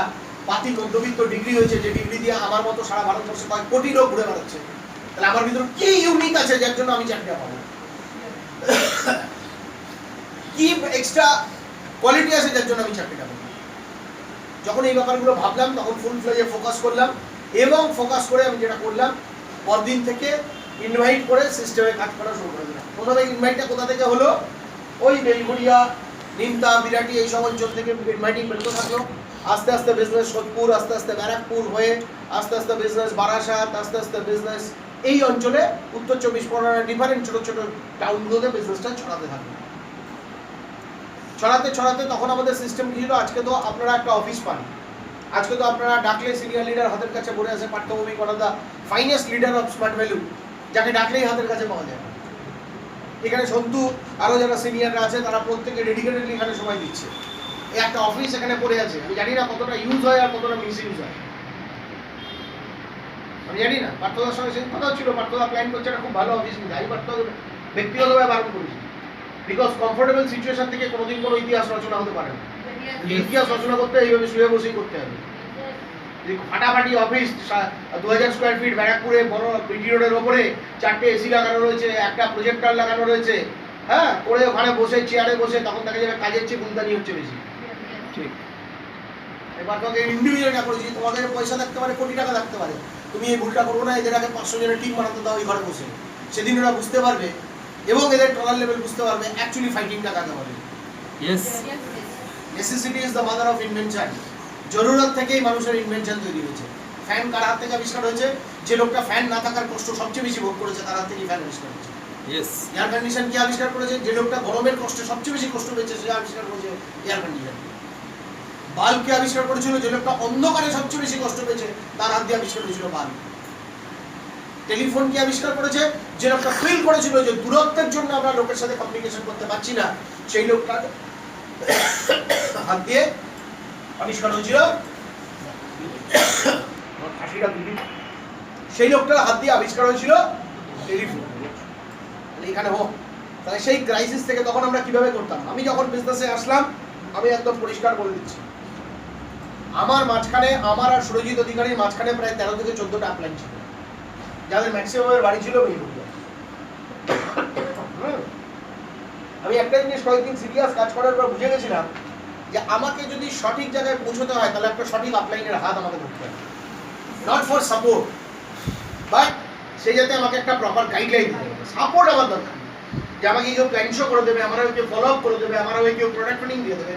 পাতি মধ্যবিত্ত ডিগ্রি হয়েছে, যে ডিগ্রি দিয়ে আমার মতো সারা ভারতবর্ষে কয়েক কোটি লোক ঘুরে বেড়াচ্ছে। তাহলে আমার ভিতরে কি ইউনিক আছে যার জন্য আমি চাকরিটা পাবো? কি এক্সট্রা কোয়ালিটি আছে যার জন্য আমি চাকরিটা পাবো? যখন এই ব্যাপারগুলো ভাবলাম তখন ফুল ফ্লেজে ফোকাস করলাম, এবং ফোকাস করে আমি যেটা করলাম পরদিন থেকে ইনভাইট করে সিস্টেমে কাজ করা শুরু করে দিলাম। প্রথমে ইনভাইটটা কোথা থেকে হলো? ওই বেলঘড়িয়া, নিমতা, বিরাটি এইসব অঞ্চল থেকে ইনভাইটিং বেরোতে থাকলো। আস্তে আস্তে বিজনেস সোদপুর, আস্তে আস্তে ব্যারাকপুর হয়ে, আস্তে আস্তে বিজনেস বারাসাত, আস্তে আস্তে বিজনেস এই অঞ্চলে উত্তর 24 পরগনার ডিফারেন্ট ছোট ছোট টাউনগুলোতে বিজনেসটা ছড়াতে থাকলো। ছড়াতে ছড়াতে তখন আমাদের সিস্টেম কি ছিল? আজকে তো আপনারা একটা অফিস পান, আজকে তো আপনারা ডাকলে সিনিয়র লিডার হাতের কাছে পড়ে আছে, পাঠ্যভূমি one of the finest leader of smart value, যাকে ডাকলেই হাতের কাছে পাওয়া যায়। এখানে সন্তু আরো যারা সিনিয়ররা আছে তারা প্রত্যেকে ডেডিকেটেডলি এখানে সময় দিচ্ছে। এই একটা অফিস এখানে পড়ে আছে, আমি জানি না কতটা ইউজ হয় আর কতটা মিস ইউজ হয়, আমি জানি না। পার্থদার সঙ্গে সেই কথা ছিল, পার্থদা প্ল্যান করছে একটা খুব ভালো অফিস নিতে, আমি পার্থদা ব্যক্তিগতভাবে বারণ করেছি, বিকজ কমফোর্টেবল সিচুয়েশন থেকে কোনোদিন কোনো ইতিহাস রচনা হতে পারে না। ইতিহাস রচনা করতে এইভাবে শুয়ে বসেই করতে হবে। ফাটাফাটি অফিস, 2000 স্কোয়ার ফিট ব্যারাকপুরে বড় বিটি রোডের ওপরে, 4টে এসি লাগানো রয়েছে, একটা প্রজেক্টর লাগানো রয়েছে, হ্যাঁ, করে ওখানে বসে চেয়ারে বসে, তখন দেখা যাবে কাজের চেয়ে গুলতানি হচ্ছে বেশি। ঠিক। এবার তোমাকে ইন্ডিভিজুয়ালটা করেছি, তোমাদের পয়সা থাকতে পারে, কোটি টাকা থাকতে পারে, তুমি এই ভুলটা করবো না, এদের আগে 500 জনের টিম বানাতে দাও এই ঘরে বসে, সেদিন ওরা বুঝতে পারবে এবং এদের টলার লেভেল বুঝতে পারবে অ্যাকচুয়ালি ফাইটিংটা কাকে বলে। Yes. Necessity is the mother of invention. জরুরত থেকেই মানুষের ইনভেনশন তৈরি হয়েছে। ফ্যান কার হাত থেকে আবিষ্কার হয়েছে? যে লোকটা ফ্যান না থাকার কষ্ট সবচেয়ে বেশি ভোগ করেছে তার হাত থেকেই ফ্যান আবিষ্কার হয়েছে। Yes. এয়ার কন্ডিশন কি আবিষ্কার করেছে? যে লোকটা গরমের কষ্টে সবচেয়ে বেশি কষ্ট পেয়েছে সে আবিষ্কার করেছে এয়ার কন্ডিশন। বাল্ব কে আবিষ্কার করেছিল? যে লোকটা অন্ধকারে সবচেয়ে বেশি কষ্ট পেয়েছে তার হাত দিয়ে আবিষ্কার হয়েছিল বাল্ব। টেলিফোন কি আবিষ্কার করেছে? যে লোকটা ফিল করেছিল যে দূরত্বের জন্য আমরা লোকের সাথে কমিউনিকেশন করতে পারছি না, সেই লোকটা হাত দিয়ে আবিষ্কার হয়েছিল, সেই লোকটার হাত দিয়ে আবিষ্কার হয়েছিল টেলিফোন। এখানে হোক তাহলে সেই ক্রাইসিস থেকে তখন আমরা কিভাবে করতাম? আমি যখন বিজনেসে আসলাম আমি একদম পরিষ্কার বলে দিচ্ছি, আমার মাঝখানে, আমার আর সুরজিৎ অধিকারীর মাঝখানে প্রায় 13 থেকে 14টা আপলাইন ছিল, যাদের ম্যাক্সিমামের বাড়ি ছিল মেদিনীপুরে। আমি একটা জিনিস কয়েকদিন সিরিয়াস কাজ করার পর বুঝে গেছিলাম যে আমাকে যদি সঠিক জায়গায় পৌঁছতে হয় তাহলে একটা সঠিক আপলাইনের হাত আমাকে ধরতে হবে, নট ফর সাপোর্ট, বাট সে যাতে আমাকে একটা প্রপার গাইডলাইন দিতে হবে। সাপোর্ট আমার দরকার, যে আমাকে কেউ প্ল্যান শো করে দেবে, আমার কেউ ফলো আপ করে দেবে, আমার কেউ প্রোডাক্ট ট্রেনিং দিয়ে দেবে,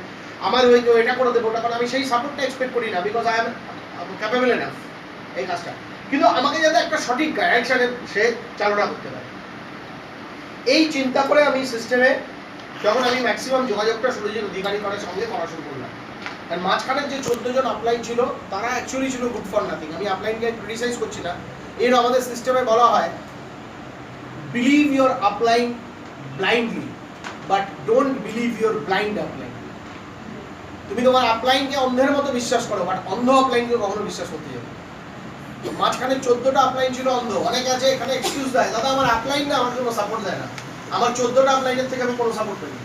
আমার ওই এটা করে দেবো, ওটা করে, আমি সেই সাপোর্টটা এক্সপেক্ট করি না, because I am capable enough এই কাজটা। কিন্তু আমাকে যাতে একটা সঠিক ডাইরেকশনে সে চালনা করতে পারে, এই চিন্তা করে আমি সিস্টেমে যখন আমি ম্যাক্সিমাম যোগাযোগটা সুরজিৎ অধিকারী করার সঙ্গে করা শুরু করলাম। আর মাঝখানের যে 14 জন আপলাইন ছিল তারা অ্যাকচুয়ালি ছিল গুড ফর নাথিং। আমি আপলাইনকে ক্রিটিসাইজ করছি না, এর আমাদের সিস্টেমে বলা হয় believe your upline blindly but don't believe your blind upline. তুমি তোমার আপলাইনকে অন্ধের মতো বিশ্বাস করো, বাট অন্ধ আপলাইনকে কখনো বিশ্বাস করতে যাবে। মাঝখানে 14টা আপলাইন ছিল অন্ধ। অনেকে আছে এখানে এক্সকিউজ দেয়, দাদা আমার আপলাইন না আমাকে কোনো সাপোর্ট দেয় না। আমার 14টা আপলাইনের থেকে আমি কোনো সাপোর্ট পাইনি।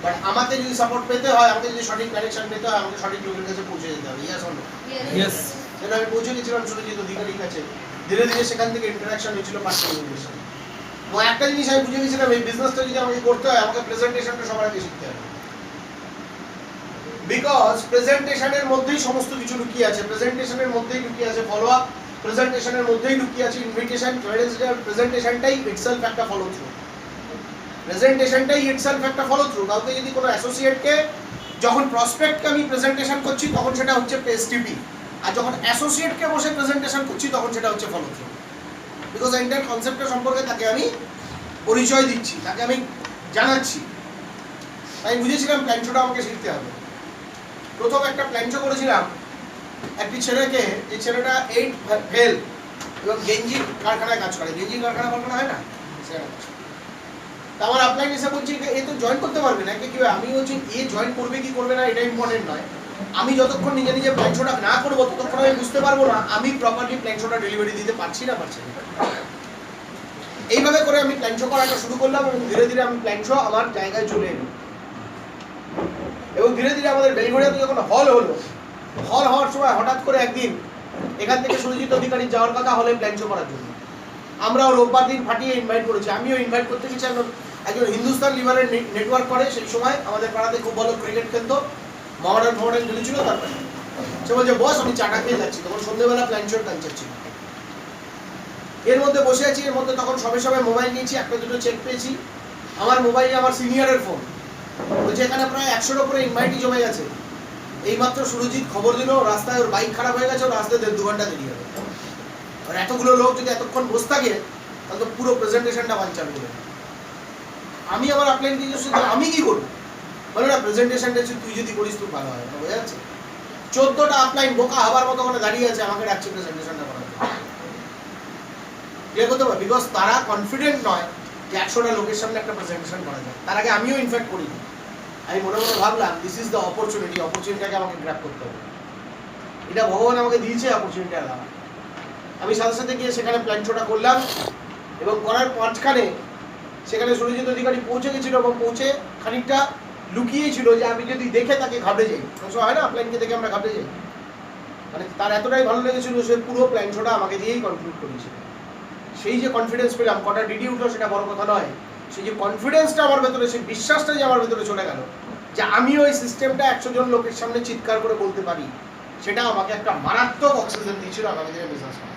বাট আমাকে যদি সাপোর্ট পেতে হয়, আমাকে যদি সঠিক কানেকশন পেতে হয়, আমাকে সঠিক লোকের কাছে পৌঁছে যেতে হবে। Yes or no? ইয়েস। সেটা আমি পৌঁছে গেছিলাম সুরজিৎ অধিকারীর কাছে। ধীরে ধীরে সেখান থেকে ইন্টারাকশন হয়েছিল পার্সোনাল সাথে। এবং একটা জিনিস আমি বুঝে গেছিলাম, এই বিজনেসটা যদি আমাকে করতে হয়, আমাকে প্রেজেন্টেশনটা সবার আগে শিখতে হবে। বিকজ প্রেজেন্টেশনের মধ্যেই সমস্ত কিছু লুকিয়ে আছে। প্রেজেন্টেশনের মধ্যেই লুকিয়ে আছে ফলো আপ, প্রেজেন্টেশনের মধ্যেই লুকিয়ে আছে ইনভিটেশন। প্রেজেন্টেশনটাই ইটসেলফ একটা ফলো থ্রু। প্রেজেন্টেশনটাই ইটসেলফ একটা ফলো থ্রু। কাউকে যদি কোনো অ্যাসোসিয়েটকে, যখন প্রসপেক্টকে আমি প্রেজেন্টেশন করছি তখন সেটা হচ্ছে পেএসটিপি, আর যখন অ্যাসোসিয়েটকে বসে প্রেজেন্টেশন করছি তখন সেটা হচ্ছে ফলো থ্রু। বিকজ এন্টার কনসেপ্টটা সম্পর্কে তাকে আমি পরিচয় দিচ্ছি, তাকে আমি জানাচ্ছি। তাই বুঝেছিলাম প্ল্যানশোটা আমাকে শিখতে হবে। প্রথম একটা প্ল্যানশো করেছিলাম একটি ছেলেকে, যে ছেলেটা 8 ফেল এবং গেঞ্জি কারখানায় কাজ করে। গেঞ্জি কারখানা হয় না, তা আমার আপলাইন এসে বলছি এ তো জয়েন করতে পারবে না, কি আমি বলছি এ জয়েন করবে কি করবে না এটা ইম্পর্টেন্ট নয়। আমি যতক্ষণ নিজে নিজে প্ল্যানশোটা না করবো ততক্ষণ আমি বুঝতে পারবো না আমি প্রপারলি প্ল্যানশোটা ডেলিভারি দিতে পারছি না। এইভাবে করে আমি প্ল্যানশো করাটা শুরু করলাম এবং ধীরে ধীরে আমি প্ল্যানশো আমার জায়গায় চলে এলো। এবং ধীরে ধীরে আমাদের বেলঘড়িয়াতে যখন হল হলো, হল হওয়ার সময় হঠাৎ করে একদিন এখান থেকে সুরজিৎ অধিকারী যাওয়ার কথা হলে প্ল্যানশো করার জন্য। আমরাও রোববার দিন ফাটিয়ে ইনভাইট করেছি। আমিও ইনভাইট করতে গেছি। একজন হিন্দুস্তান লিভারের নেটওয়ার্ক করে, সেই সময় আমাদের পাড়াতে খুব ভালো ক্রিকেট খেলতো, মডার্ন খেলেছিল। তারপরে সে বলছে বস আমি চাটা খেয়ে যাচ্ছি। তখন সন্ধ্যেবেলা প্ল্যানশোর কালচার ছিল। এর মধ্যে বসে আছি, এর মধ্যে তখন সবে সবে মোবাইল নিয়েছি, একটা দুটো চেক পেয়েছি। আমার মোবাইলে আমার সিনিয়রের ফোন বলছে এখানে প্রায় 100-এর উপরে ইনভাইটই জমে গেছে। এইমাত্র সুরজিৎ খবর দিল রাস্তায় ওর বাইক খারাপ হয়ে গেছে, ওর আসতে 1.5-2 ঘন্টা দেরি হবে। আর এতগুলো লোক যদি এতক্ষণ বসে থাকে তাহলে তো পুরো প্রেজেন্টেশনটা বানচাল করে। আমি আমার আপলাইন দিয়ে আমি কি করবো, বলে না প্রেজেন্টেশনটা তুই যদি করিস তুই ভালো হয়। বোঝা যাচ্ছে? 14টা আপলাইন বোকা হবার মতো ওখানে দাঁড়িয়ে আছে, আমাকে ডাকছে প্রেজেন্টেশনটা করার জন্য। করতে পারে বিকজ তারা কনফিডেন্ট নয় যে 100টা লোকের সামনে একটা প্রেজেন্টেশন করা যায়। তার আগে আমিও ইনফ্যাক্ট করিনি। আমি মনে মনে ভাবলাম দিস ইজ দ্য অপরচুনিটিটাকে আমাকে গ্র্যাব করতে হবে। এটা ভগবান আমাকে দিয়েছে অপরচুনিটি আলাদা। আমি সাথে সাথে গিয়ে সেখানে প্ল্যানশোটা করলাম এবং করার মাঝখানে সেখানে সুরজিৎ অধিকারী পৌঁছে গেছিল এবং পৌঁছে খানিকটা লুকিয়েই ছিল যে আমি যদি দেখে তাকে ঘাবড়ে যাই। হয় না প্ল্যানকে দেখে আমরা ঘাবড়ে যাই, মানে তার এতটাই ভালো লেগেছিল সে পুরো প্ল্যানশোটা আমাকে দিয়েই কনক্লুড করেছিল। সেই যে কনফিডেন্স পেলাম, কটা ডিডি উঠলো সেটা বড় কথা নয়, সেই যে কনফিডেন্সটা আমার ভেতরে, সেই বিশ্বাসটা যে আমার ভেতরে চলে গেল যে আমি ওই সিস্টেমটা 100 জন লোকের সামনে চিৎকার করে বলতে পারি, সেটা আমাকে একটা মারাত্মক অক্সিজেন দিয়েছিল আগামী দিনে বিজনেস করা।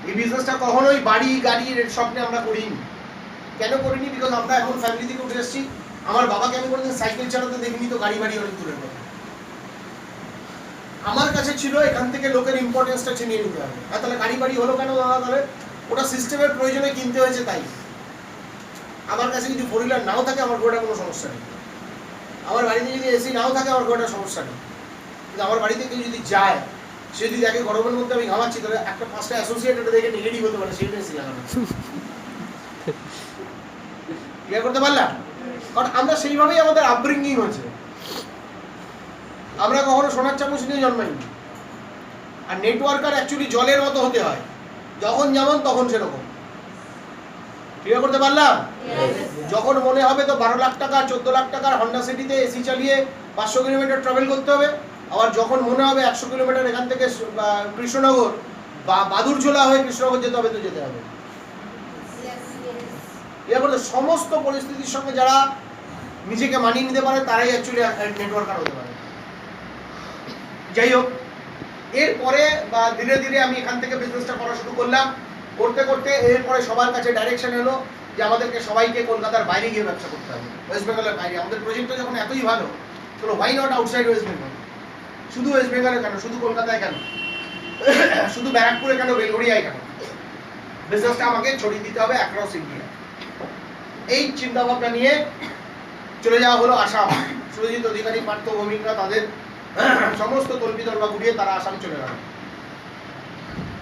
এই বিজনেসটা কখনোই বাড়ি গাড়ির স্বপ্নে আমরা করিনি। কেন করিনি? বিকজ আমরা এখন ফ্যামিলি থেকে উঠে এসেছি। আমার বাবাকে আমি কোনোদিন সাইকেল চালাতে দেখিনি, তো গাড়ি বাড়ি অনেক দূরের কথা। আমার কাছে ছিল এখান থেকে লোকের ইম্পর্টেন্সটা চিনিয়ে নিতে হবে। আর তাহলে গাড়ি বাড়ি হলো কেন দাদা? তাহলে ওটা সিস্টেমের প্রয়োজনে কিনতে হয়েছে তাই। আমার কাছে যদি 4 হুইলার নাও থাকে আমার ঘোড়াটা কোনো সমস্যা নেই। আমার বাড়িতে যদি এসি নাও থাকে আমার ঘোড়াটা সমস্যা নেই। কিন্তু আমার বাড়িতে কেউ যদি যায়, সে যদি দেখে গরমের মধ্যে আমি ঘামাচ্ছি, তাহলে একটা 5টা অ্যাসোসিয়েট এটা দেখে নেগেটিভ হতে পারে, সেটা এসি লাগানো। ক্লিয়ার করতে পারলাম? কারণ আমরা সেইভাবেই আমাদের আপব্রিঙ্গিং হয়েছে। আমরা কখনো সোনার চামচ নিয়ে জন্মাইনি। আর নেটওয়ার্কার অ্যাকচুয়ালি জলের মতো হতে হয়, যখন যেমন তখন সেরকম। ক্লিয়ার করতে পারলাম? যখন মনে হবে তো 12 লাখ টাকা 14 লাখ টাকার হন্ডা সিটিতে এসি চালিয়ে 500 কিলোমিটার ট্রাভেল করতে হবে। আবার যখন মনে হবে 100 কিলোমিটার এখান থেকে কৃষ্ণনগর বা বাদুরঝোলা হয়ে কৃষ্ণনগর যেতে হবে তো যেতে হবে। ক্লিয়ার করতে? সমস্ত পরিস্থিতির সঙ্গে যারা নিজেকে মানিয়ে নিতে পারে তারাই অ্যাকচুয়ালি নেটওয়ার্কার হতে পারে। যাই হোক, এরপরে বা ধীরে ধীরে আমি এখান থেকে বিজনেসটা করা শুরু করলাম। করতে করতে এরপরে সবার কাছে ডাইরেকশন এলো যে আমাদেরকে সবাইকে কলকাতার বাইরে গিয়ে ব্যবসা করতে হবে, ওয়েস্ট বেঙ্গলের বাইরে। আমাদের প্রজেক্টটা যখন এতই ভালো, চলো why not outside West Bengal? শুধু ওয়েস্ট বেঙ্গলে কেন, শুধু কলকাতায় কেন, শুধু ব্যারাকপুরে কেন, বেলঘড়িয়ায় কেন? বিজনেসটা আমাকে ছড়িয়ে দিতে হবে অ্যাক্রস ইন্ডিয়া। এই চিন্তা ভাবনা নিয়ে চলে যাওয়া হলো আসাম। সুরজিৎ অধিকারী, পার্থ ভৌমিকরা তাদের সমস্ত কল্পিতর্বা ঘুরিয়ে তারা আসাম চলে গেল,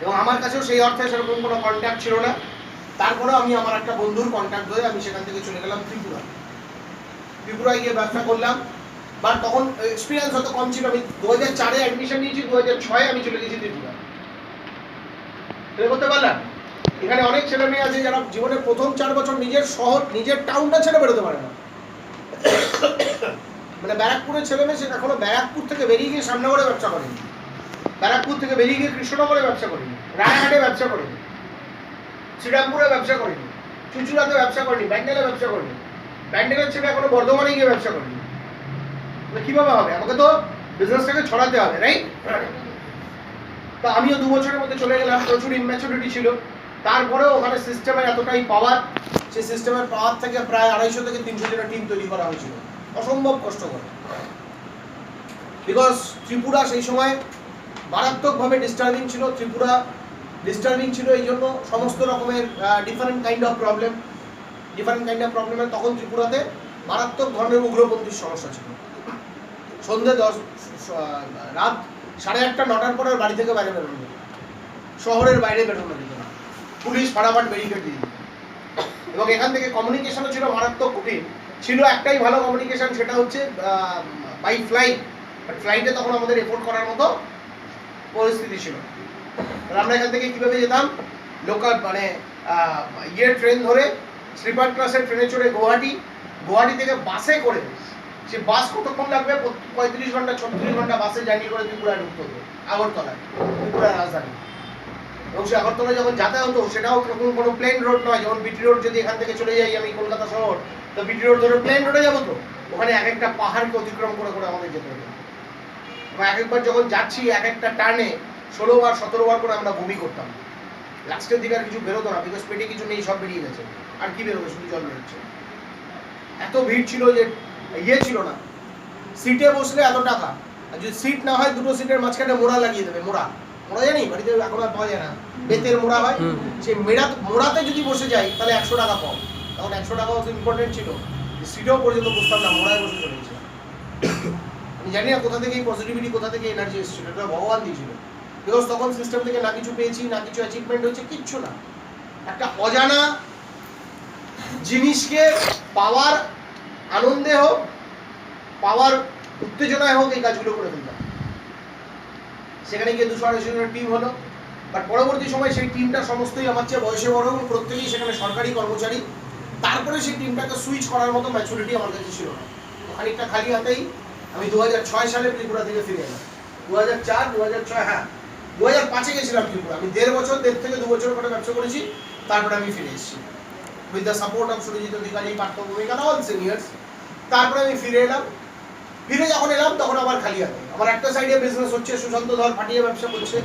এবং আমার কাছেও সেই অর্থে সেরকম কোনো কন্ট্যাক্ট ছিল না। তারপরে আমি আমার একটা বন্ধুর কন্ট্যাক্ট ধরে আমি সেখান থেকে চলে গেলাম ত্রিপুরা। ত্রিপুরায় গিয়ে ব্যবসা করলাম, বাট তখন এক্সপিরিয়েন্স হয়তো কম ছিল। আমি 2004-এ অ্যাডমিশন নিয়েছি, 2006-এ আমি চলে গেছি ত্রিপুরা। করতে পারলাম। এখানে অনেক ছেলে মেয়ে আছে যারা জীবনের প্রথম 4 বছর নিজের শহর, নিজের টাউনটা ছেড়ে বেরোতে পারে না। মানে ব্যারাকপুরের ছেলে মেয়ে, সে এখনো ব্যারাকপুর থেকে বেরিয়ে গিয়ে সামনগরে ব্যবসা করেনি, ব্যারাকপুর থেকে বেরিয়ে গিয়ে কৃষ্ণনগরে ব্যবসা করেনি, রানাঘাটে ব্যবসা করেনি, শ্রীরামপুরে ব্যবসা করেনি, চুচুড়াতে ব্যবসা করেনি, ব্যান্ডেলে ব্যবসা করেনি। ব্যান্ডেলের ছেলে এখনো বর্ধমানে গিয়ে ব্যবসা করেনি। কিভাবে হবে? আমাকে তো বিজনেসটাকে ছড়াতে হবে, রাইট? তো আমিও 2 বছরের মধ্যে চলে গেলাম, প্রচুর ইম্যাচুরিটি ছিল। তারপরেও ওখানে সিস্টেমের এতটাই পাওয়ার, সেই সিস্টেমের পাওয়ার থেকে প্রায় 250 থেকে 300 জনের টিম তৈরি করা হয়েছিল। অসম্ভব কষ্টকর, বিকজ ত্রিপুরা সেই সময় মারাত্মকভাবে ডিস্টার্বিং ছিল। ত্রিপুরা ডিস্টার্বিং ছিল এই জন্য সমস্ত রকমের ডিফারেন্ট কাইন্ড অফ প্রবলেমের তখন ত্রিপুরাতে মারাত্মক ধরনের উগ্রপন্থীর সমস্যা ছিল। সন্ধ্যে রাত 8:30 9টার পরে বাড়ি থেকে বাইরে বেরোনো যেত, শহরের বাইরে বেরোনো যেত না, পুলিশ ফাটাফাট ব্যারিকেড দিয়ে দিত। এবং এখান থেকে কমিউনিকেশনও ছিল মারাত্মক কঠিন। ছিল একটাই ভালো কমিউনিকেশন, সেটা হচ্ছে বাই ফ্লাইট। বাট ফ্লাইটে তখন আমাদের এফোর্ড করার মতো পরিস্থিতি ছিল। তাহলে আমরা এখান থেকে কীভাবে যেতাম? লোকাল মানে ট্রেন ধরে, স্লিপার ক্লাসের ট্রেনে চড়ে গুয়াহাটি থেকে বাসে করে, সে বাস কতক্ষণ লাগবে? 35 ঘন্টা 36 ঘন্টা বাসে জার্নি করে ত্রিপুরায় ঢুকতে হবে, আগরতলায়, ত্রিপুরার রাজধানী। এবং সে আগরতলায় যখন যাতায়াত হতো, সেটাও কোনো প্লেন রোড নয়। যেমন বিটি রোড যদি এখান থেকে চলে যাই আমি কলকাতা শহর, তো বিটি রোড ধরে প্লেন রোডে যাবো, তো ওখানে এক একটা পাহাড়কে অতিক্রম করে করে আমাদের যেতে হবে। এবং এক একবার যখন যাচ্ছি, এক একটা টার্নে 16 বার 17 বার করে আমরা বমি করতাম। লাস্টের দিকে আর কিছু বেরোতো না, বিকজ পেটে কিছু নেই, সব বেরিয়ে গেছে। আর কি বেরোবে? শুধু জল বেরোচ্ছে। এত ভিড় ছিল যে ছিল না, সিটে বসলে এত টাকা, আর যদি সিট না হয় 2টো সিটের মাঝখানে মোড়া লাগিয়ে দেবে। মোড়া জানি বাড়িতে এখন আর পাওয়া যায় না, বেতের মোড়া হয়, সেই মোড়াতে যদি বসে যাই তাহলে 100 টাকা পাও। তখন 100 টাকাও তো ইম্পর্টেন্ট ছিল, সিটেও পর্যন্ত বসতাম না, মোড়ায় বসে চলে গেছিলাম। আমি জানি না কোথা থেকে এই পজিটিভিটি, কোথা থেকে এনার্জি এসেছিল, এটা ভগবান দিয়েছিল। বিকজ তখন সিস্টেম থেকে না কিছু পেয়েছি, না কিছু অ্যাচিভমেন্ট হয়েছে, কিচ্ছু না। একটা অজানা জিনিসকে পাওয়ার আনন্দে হোক, পাওয়ার উত্তেজনায় হোক, এই কাজগুলো করে ফেলতাম। সেখানে গিয়ে 200-250 জনের টিম হলো। বাট পরবর্তী সময় সেই টিমটা সমস্তই আমার চেয়ে বয়সে বড়, এবং প্রত্যেকেই সেখানে সরকারি কর্মচারী। তারপরে সেই টিমটাকে সুইচ করার মতো ম্যাচুরিটি আমার কাছে ছিল না। খানিকটা খালি হাতেই আমি 2006 সালে ত্রিপুরা থেকে ফিরে এলাম। 2004, 2006, হ্যাঁ 2005-এ গেছিলাম ত্রিপুরা। আমি 1.5 থেকে 2 বছর করে ব্যবসা করেছি, তারপরে আমি ফিরে এসেছি with the support of Surajit Adhikari, Partha Bhowmik, all seniors. তারপরে আমি ফিরে এলাম। ফিরে যখন এলাম তখন আবার খালি হাতে। আমার একটা সাইডে বিজনেস হচ্ছে, সুশান্ত ধর ফাটিয়ে ব্যবসা করছে,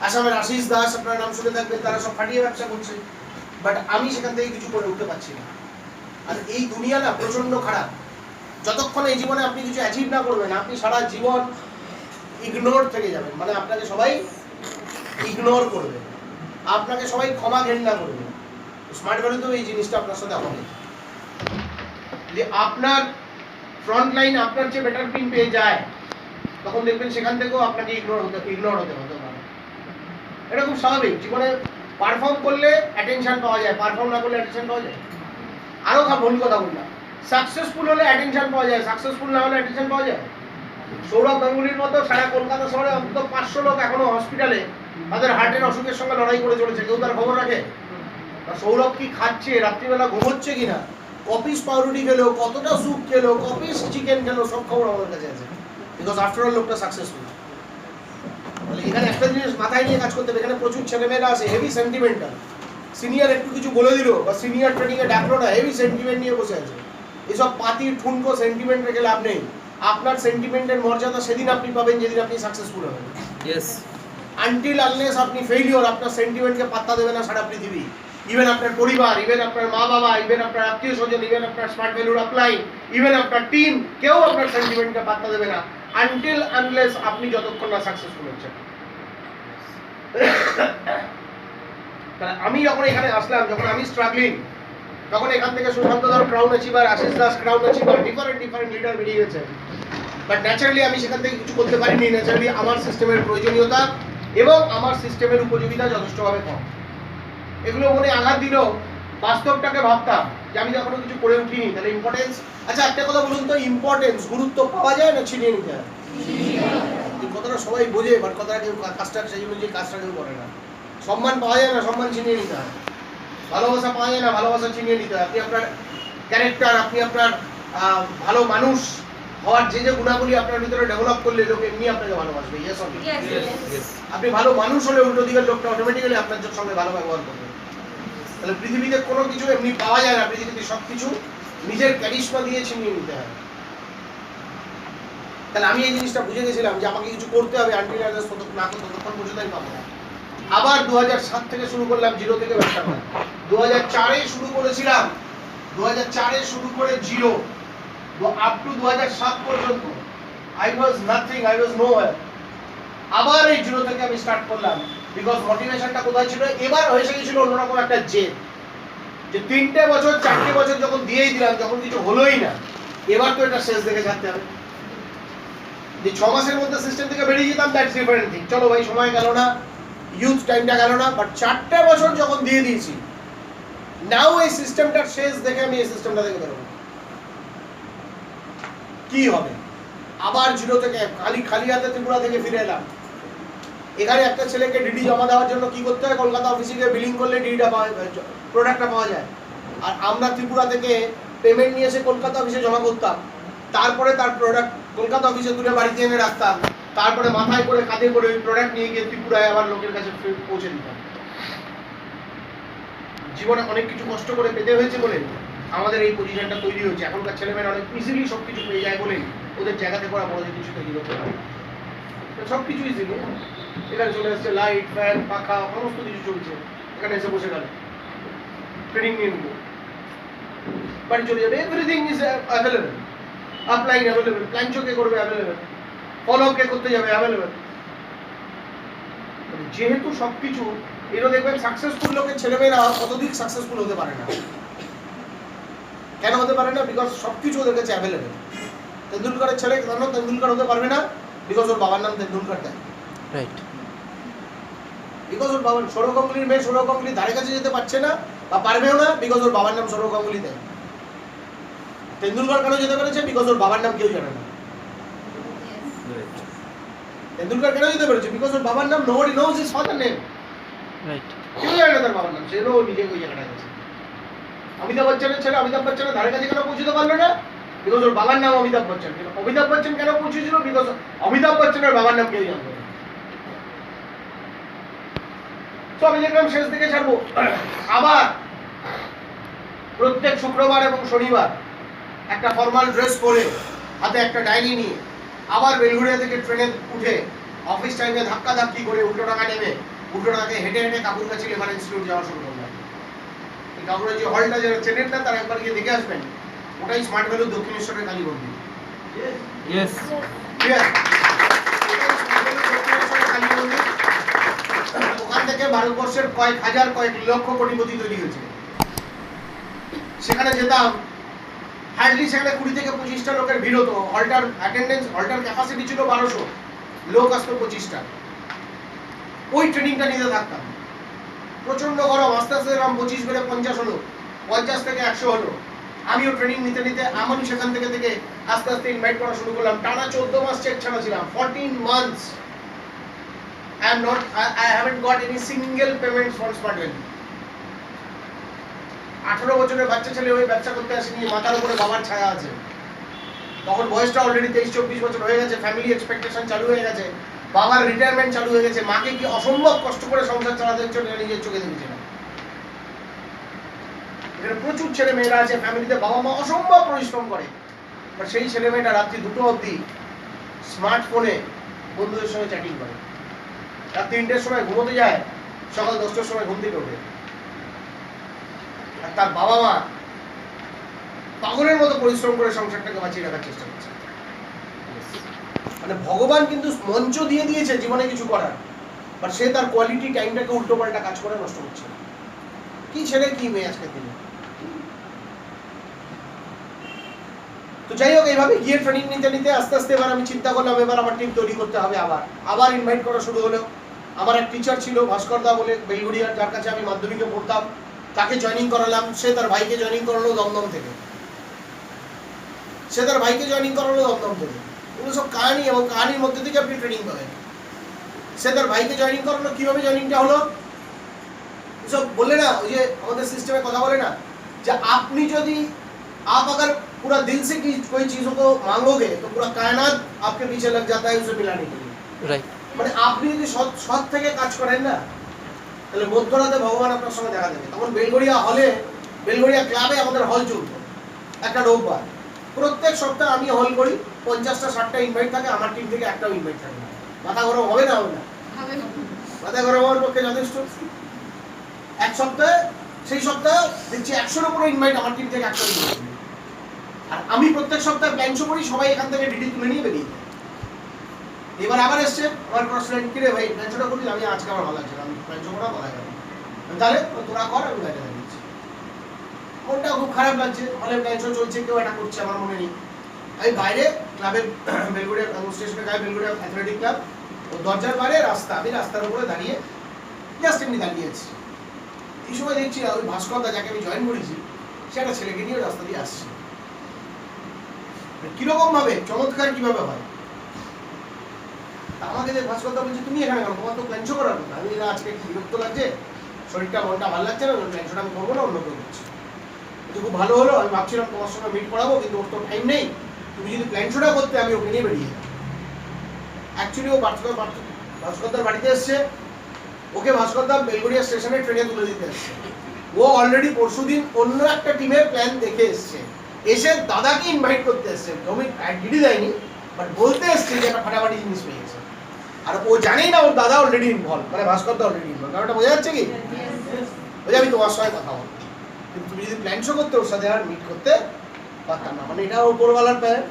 আসামের আশিস দাস, আপনার নাম শুনে থাকবেন, তারা সব ফাটিয়ে ব্যবসা করছে। বাট আমি সেখান থেকে কিছু করে উঠতে পারছি না। আর এই দুনিয়া না প্রচন্ড খারাপ। যতক্ষণ এই জীবনে আপনি কিছু অ্যাচিভ না করবেন, আপনি সারা জীবন ইগনোর থেকে যাবেন। মানে আপনাকে সবাই ইগনোর করবে, আপনাকে সবাই ক্ষমা ঘেন্না করবে। স্মার্ট ভ্যালুতেও এই জিনিসটা আপনার সাথে হবে যে আপনার ফ্রন্ট লাইন আপনার চেয়ে বেটার টিম পেয়ে যায়, তখন দেখবেন সেখান থেকেও আপনাকে ইগনোর হতে পারে। এটা খুব স্বাভাবিক। জীবনে পারফর্ম করলে অ্যাটেনশন পাওয়া যায়, পারফর্ম না করলে অ্যাটেনশন পাওয়া যায়। আরও ভুল কথা বললাম, সাকসেসফুল হলে অ্যাটেনশন পাওয়া যায়, সাকসেসফুল না হলে অ্যাটেনশন পাওয়া যায়। সৌরভ গাঙ্গুলির মতো সারা কলকাতা শহরে অন্তত 500 লোক এখনো হসপিটালে তাদের হার্টের অসুখের সঙ্গে লড়াই করে চলেছে, কেউ তার খবর রাখে? সৌরভ কি খাচ্ছে, রাত্রিবেলা ঘুমোচ্ছে কিনা, কপিস পাউরুটি খেলো, কতটা স্যুপ খেলো, কপিস চিকেন খেলো, সব খবর আমাদের কাছে আছে। বিকজ আফটার অল লোকটা সাকসেসফুল। তাহলে এখানে একটা জিনিস মাথায় নিয়ে কাজ করতে হবে। এখানে প্রচুর ছেলেমেয়েরা আছে হেভি সেন্টিমেন্টাল। সিনিয়র একটু কিছু বলে দিল বা সিনিয়র ট্রেনিংয়ে ডাকলো না, হেভি সেন্টিমেন্ট নিয়ে বসে আছে। এসব পাতি ঠুনকো সেন্টিমেন্ট রেখে লাভ নেই। আপনার সেন্টিমেন্টের মর্যাদা সেদিন আপনি পাবেন যেদিন আপনি সাকসেসফুল হবেন। ইয়েস। আনটিল আনলেস আপনি ফেইলিওর, আপনার সেন্টিমেন্টকে পাত্তা দেবে না সারা পৃথিবী। ইভেন আপনার পরিবার, ইভেন আপনার মা বাবা, ইভেন আপনার আত্মীয় স্বজন, ইভেন আপনার স্মার্ট ভ্যালুর আপলাইন, ইভেন আপনার টিম, কেউ আপনার সেন্টিমেন্টকে পাত্তা দেবে না আনটিল আনলেস আপনি যতক্ষণ না সাকসেসফুল হচ্ছেন। তাহলে আমি যখন এখানে আসলাম, যখন আমি স্ট্রাগলিং, তখন এখান থেকে Sushanta Dhar crown achiever, Ashis Das crown achiever, different leader বেরিয়ে গেছে। বাট ন্যাচারালি আমি সেখান থেকে কিছু করতে পারিনি। ন্যাচারালি আমার সিস্টেমের প্রয়োজনীয়তা এবং আমার সিস্টেমের উপযোগিতা যথেষ্টভাবে কম। এগুলো মনে আঘাত দিল, বাস্তবটাকে ভাবতাম যে আমি যখন কিছু করে উঠিনি, তাহলে ইম্পর্টেন্স। আচ্ছা একটা কথা বলুন তো, ইম্পর্টেন্স গুরুত্ব পাওয়া যায় না ছিনিয়ে নিতে হয়? এই কথাটা সবাই বোঝে, বাট কথাটা কেউ কাজটা সেই অনুযায়ী কাজটা কেউ করে না। সম্মান পাওয়া যায় না, সম্মান ছিনিয়ে নিতে হয়। ভালোবাসা পাওয়া যায় না, ভালোবাসা ছিনিয়ে নিতে হয়। আপনি আপনার ক্যারেক্টার, আপনি আপনার ভালো মানুষ হওয়ার যে যে গুণাবলী আপনার ভিতরে ডেভেলপ করলে লোক এমনি আপনাকে ভালোবাসবে। Yes or no? আপনি ভালো মানুষ হলে উল্টো দিকের লোকটা অটোমেটিক্যালি আপনার সঙ্গে ভালো ব্যবহার করবে। তাহলে পৃথিবীতে কোনো কিছু এমনি পাওয়া যায় না, পৃথিবীতে সবকিছু নিজের ক্যারিশমা দিয়ে ছিনিয়ে নিতে হয়। তাহলে আমি এই জিনিসটা বুঝে গেছিলাম যে আমাকে কিছু করতে হবে, আনটিল আনলেস ততক্ষণ পর্যন্ত আমি পাবো না। আবার 2007 থেকে শুরু করলাম, জিরো থেকে ব্যবসা করা। 2004-এ শুরু করেছিলাম, 2004-এ শুরু করে জিরো আপ টু 2007 পর্যন্ত I was nothing, I was nowhere. আবার এই জিরো থেকে আমি স্টার্ট করলাম, বিকজ মোটিভেশনটা কোথায় ছিল? এবার হয়ে গেছিল অন্যরকম একটা জেদ, যে 3টে বছর 4টে বছর যখন দিয়েই দিলাম, যখন কিছু হলোই না, এবার তো এটা শেষ দেখে ছাড়তে হবে। যে 6 মাসের মধ্যে সিস্টেম থেকে বেরিয়ে যেতাম, দ্যাটস ডিফারেন্ট থিং। চলো ভাই, সময় গেল না, ইউথ টাইমটা গেল না, বাট 4টে বছর যখন দিয়ে দিয়েছি, নাও এই সিস্টেমটার শেষ দেখে আমি এই সিস্টেমটা দেখে বেরোবো। কি হবে? আবার জিরো থেকে খালি হাতে ত্রিপুরা থেকে ফিরে এলাম। এখানে একটা ছেলেকে ডিডি জমা দেওয়ার জন্য কি করতে হয়? কলকাতা অফিসে গিয়ে বিলিং করলে ডিডিটা পাওয়া, প্রোডাক্টটা পাওয়া যায়। আর আমরা ত্রিপুরা থেকে পেমেন্ট নিয়ে এসে কলকাতা অফিসে জমা করতাম, তারপরে তার প্রোডাক্ট কলকাতা অফিসে তুলে বাড়িতে এনে রাখতাম, তারপরে মাথায় করে কাঁধে করে ওই প্রোডাক্ট নিয়ে গিয়ে ত্রিপুরায় আবার লোকের কাছে পৌঁছে দিতাম। জীবনে অনেক কিছু কষ্ট করে পেতে হয়েছে বলে আমাদের এই পজিশনটা তৈরি হয়েছে। এখনকার ছেলেমেয়েরা অনেক ইজিলি সবকিছু পেয়ে যায় বলে ওদের জায়গাতে করা বড় কিছু তৈরি করতে পারে। সবকিছু ইজিলি এখানে চলে আসছে, লাইট, ফ্যান, পাখা, সমস্ত কিছু চলছে। এখানে এসে বসে গেল, ট্রেনিং নিয়ে নেবো, বাড়ি চলে যাবে, এভরিথিং ইজ অ্যাভেলেবেল। আপলাইন অ্যাভেলেবেল, প্ল্যান কে করবে অ্যাভেলেবেল, ফলো কে করতে যাবে অ্যাভেলেবেল। যেহেতু সবকিছু, এরও দেখবেন সাকসেসফুল লোকের ছেলেমেয়েরা অতদিক সাকসেসফুল হতে পারে না। কেন হতে পারে না? বিকজ সবকিছু ওদের কাছে অ্যাভেলেবেল। তেন্ডুলকারের ছেলে কেন তেন্ডুলকার হতে পারবে না? বিকজ ওর বাবার নাম তেন্ডুলকার দেয়। রাইট। বিকজ ওর বাবার, সৌরভ গাঙ্গুলির মেয়ে সৌরভ গাঙ্গুলির ধারে কাছে যেতে পারছে না বা পারবেও না, বিকজ ওর বাবার নাম সৌরভ গাঙ্গুলি দেয়। তেন্ডুলকার কেন যেতে পেরেছে? বিকজ ওর বাবার নাম কেউ জানে না। তেন্ডুলকার কেন যেতে পেরেছে? বিকজ ওর বাবার নাম nobody knows his father name. Right. কেউ জানে না তার বাবার নাম, সেজন্য ও নিজে ওই জায়গাটায় গেছে। অমিতাভ বচ্চনের ছেলে অমিতাভ বচ্চনের ধারে কাছে কেন পৌঁছতে পারলো না? বিকজ ওর বাবার নাম অমিতাভ বচ্চন। অমিতাভ বচ্চন কেন পৌঁছেছিল? বিকজ অমিতাভ বচ্চনের বাবার নাম কেউ জানতো না। তো আমি দেখলাম শেষ দিকে ছাড়বো। আবার প্রত্যেক শুক্রবার এবং শনিবার একটা ফর্মাল ড্রেস পরে, হাতে একটা ডায়েরি নিয়ে, আবার বেলঘুরিয়া থেকে ট্রেনে উঠে অফিস টাইমে ধাক্কা ধাক্কি করে উল্টো টাকা নেমে উল্টো টাকাকে হেঁটে হেঁটে কাকুরগাছি লেবার ইনস্টিটিউট যাওয়া শুরু করলাম। এই কাকুরের যে হলটা যারা চেনেন না, তারা একবার গিয়ে দেখে আসবেন। ওটাই স্মার্ট ভ্যালু দক্ষিণেশ্বরের কালী মন্দির। ইয়েস। ঠিক আছে? কালী মন্দির, ওখান থেকে ভারতবর্ষের কয়েক হাজার কয়েক লক্ষ কোটিপতি তৈরি হয়েছে। সেখানে যেতাম, হার্ডলি সেখানে 20 থেকে 25টা লোকের ভিড় হতো। হলটার অ্যাটেন্ডেন্স, হলটার ক্যাপাসিটি ছিল 1200, লোক আসতো 25টা। ওই ট্রেনিংটা নিতে থাকতাম। প্রচন্ড গরম, আস্তে আস্তে এরকম 25 বেড়ে 50 হলো, 50 থেকে 100 হলো। আমিও ট্রেনিং নিতে নিতে আমি সেখান থেকে আস্তে আস্তে ইনভাইট করা শুরু করলাম। টানা 14 মাস চেক ছাড়া ছিলাম। 14 months I haven't got any single payment from Smart Value. 18 বছরের বাচ্চা ছেলে ওই ব্যবসা করতে আসেনি, মাথার উপরে বাবার ছায়া আছে। তখন বয়সটা অলরেডি 23-24 বছর হয়ে গেছে, ফ্যামিলি এক্সপেকটেশন চালু হয়ে গেছে, বাবার রিটায়ারমেন্ট চালু হয়ে গেছে, মাকে কি অসম্ভব কষ্ট করে সংসার চালাতে হচ্ছে নিজের চোখে দেখেছিলাম। এখানে প্রচুর ছেলে মেয়েরা আছে ফ্যামিলিতে, বাবা মা অসম্ভব পরিশ্রম করে, বাট সেই ছেলে মেয়েটা রাত্রি 2টো অবধি স্মার্টফোনে বন্ধুদের সঙ্গে চ্যাটিং করে, রাত 3টের সময় ঘুমোতে যায়, সকাল 10টার সময় ঘুম থেকে ওঠে। আর তার বাবা মা পাগলের মতো পরিশ্রম করে সংসারটাকে বাঁচিয়ে রাখার চেষ্টা করছে। মানে ভগবান কিন্তু মঞ্চ দিয়ে দিয়েছে জীবনে কিছু করার, বাট সে তার কোয়ালিটি টাইমটাকে উল্টো পাল্টা কাজ করে নষ্ট করছে। কি ছেলে কি মেয়ে আজকের দিনে। তো যাই হোক, এইভাবে গিয়ে ট্রেনিং নিতে নিতে আস্তে আস্তে এবার আমি চিন্তা করলাম এবার আমার টিম তৈরি করতে হবে। আবার ইনভাইট করা শুরু হলো। আমার এক টিচার ছিল ভাস্কর দা বলে বেলগুড়িয়ার, যার কাছে আমি মাধ্যমিকে পড়তাম, তাকে জয়েনিং করালাম। সে তার ভাইকে জয়েনিং করালো দমদম থেকে। এগুলো সব কাহিনী, এবং কাহিনীর মধ্যে থেকে আপনি ট্রেনিং পাবেন। সে তার ভাইকে জয়েনিং করালো। কিভাবে জয়েনিংটা হলো, সব বললে না, ওই যে আমাদের সিস্টেমে কথা বলে না, যে আপনি যদি आप अगर पूरा दिल से कोई चीजों को मांगोगे तो पूरा कायनात आपके पीछे लग जाता है उसे मिलाने के लिए। রাইট। মানে আপনি যদি সৎ থেকে কাজ করেন না, তাহলে মধ্যরাতে ভগবান আপনার সঙ্গে দেখা দেবে। তখন বেলগড়িয়া ক্লাবে আমাদের হল চলতো একটা রোববার। প্রত্যেক সপ্তাহে আমি হল করি, 50টা 60টা ইনভাইট থাকে, আমার টিম থেকে একটাও ইনভাইট থাকে না। মাথা গরম হবে না? মাথা গরম হওয়ার পক্ষে যথেষ্ট। এক সপ্তাহে, সেই সপ্তাহে দেখছি 100-এর উপরে ইনভাইট আমার টিম থেকে একটা ইনভাইট। আর আমি প্রত্যেক সপ্তাহে প্ল্যান শো করি, সবাই এখান থেকে ডিডি তুলে নিয়ে বেরিয়ে যায়। এবার আবার এসছে আমার ক্রসলাইন, কিরে ভাই প্ল্যান শোটা করি? আমি আজকে আমার ভালো লাগছে, আমি প্ল্যান শো করা বলা গেল, তাহলে তোরা কর, আমি বাইরে দাঁড়িয়েছি। মনটা খুব খারাপ লাগছে, হলে প্ল্যান শো চলছে, কেউ এটা করছে, আমার মনে নেই। আমি বাইরে ক্লাবের বেলগুড়িয়া স্টেশনে গায়ে বেলগুড়িয়া অ্যাথলেটিক ক্লাব, ও দরজার বাইরে রাস্তা, আমি রাস্তার উপরে দাঁড়িয়ে জাস্ট এমনি দাঁড়িয়ে আছি। এই সময় দেখছি ওই ভাস্কর দা, যাকে আমি জয়েন করেছি, সে একটা ছেলেকে নিয়ে রাস্তা দিয়ে আসছে। কিরকম ভাবে চমৎকার কিভাবে হয়। আমাকে যে ভাস্কর দা বলছে, তুমি এখানে কেন, তোমার তো প্ল্যান শো করার কথা। আমি আজকে একটু বিরক্ত লাগছে, শরীরটা মনটা ভালো লাগছে না, প্ল্যান শোটা আমি করবো না, অন্য কেউ করছি। খুব ভালো হলো, আমি ভাবছিলাম তোমার সঙ্গে মিট করাবো, কিন্তু ওর তো টাইম নেই, তুমি যদি প্ল্যান শোটা করতে আমি ওকে নিয়ে বেরিয়ে। অ্যাকচুয়ালি ও ভাস্করদার বাড়িতে এসছে, ওকে ভাস্করদা বেলগুড়িয়া স্টেশনে ট্রেনে তুলে দিতে এসছে। ও অলরেডি পরশুদিন অন্য একটা টিমের প্ল্যান দেখে এসছে, এসে দাদাকে ইনভাইট করতে এসছে। জমি ডিডি দেয়নি, বাট বলতে এসছে যে একটা ফাটাফাটি জিনিস পেয়েছে। আর ও জানেই না ওর দাদা অলরেডি ইনভলভ, মানে ভাস্করদা অলরেডি ইনভলভ। ব্যাপারটা বোঝা যাচ্ছে কি? ওই আমি তোমার সঙ্গে কথা বলবো, কিন্তু তুমি যদি প্ল্যান শো করতে ওর সাথে আর মিট করতে পারতাম না। মানে এটা ওপরওয়ালার প্ল্যান।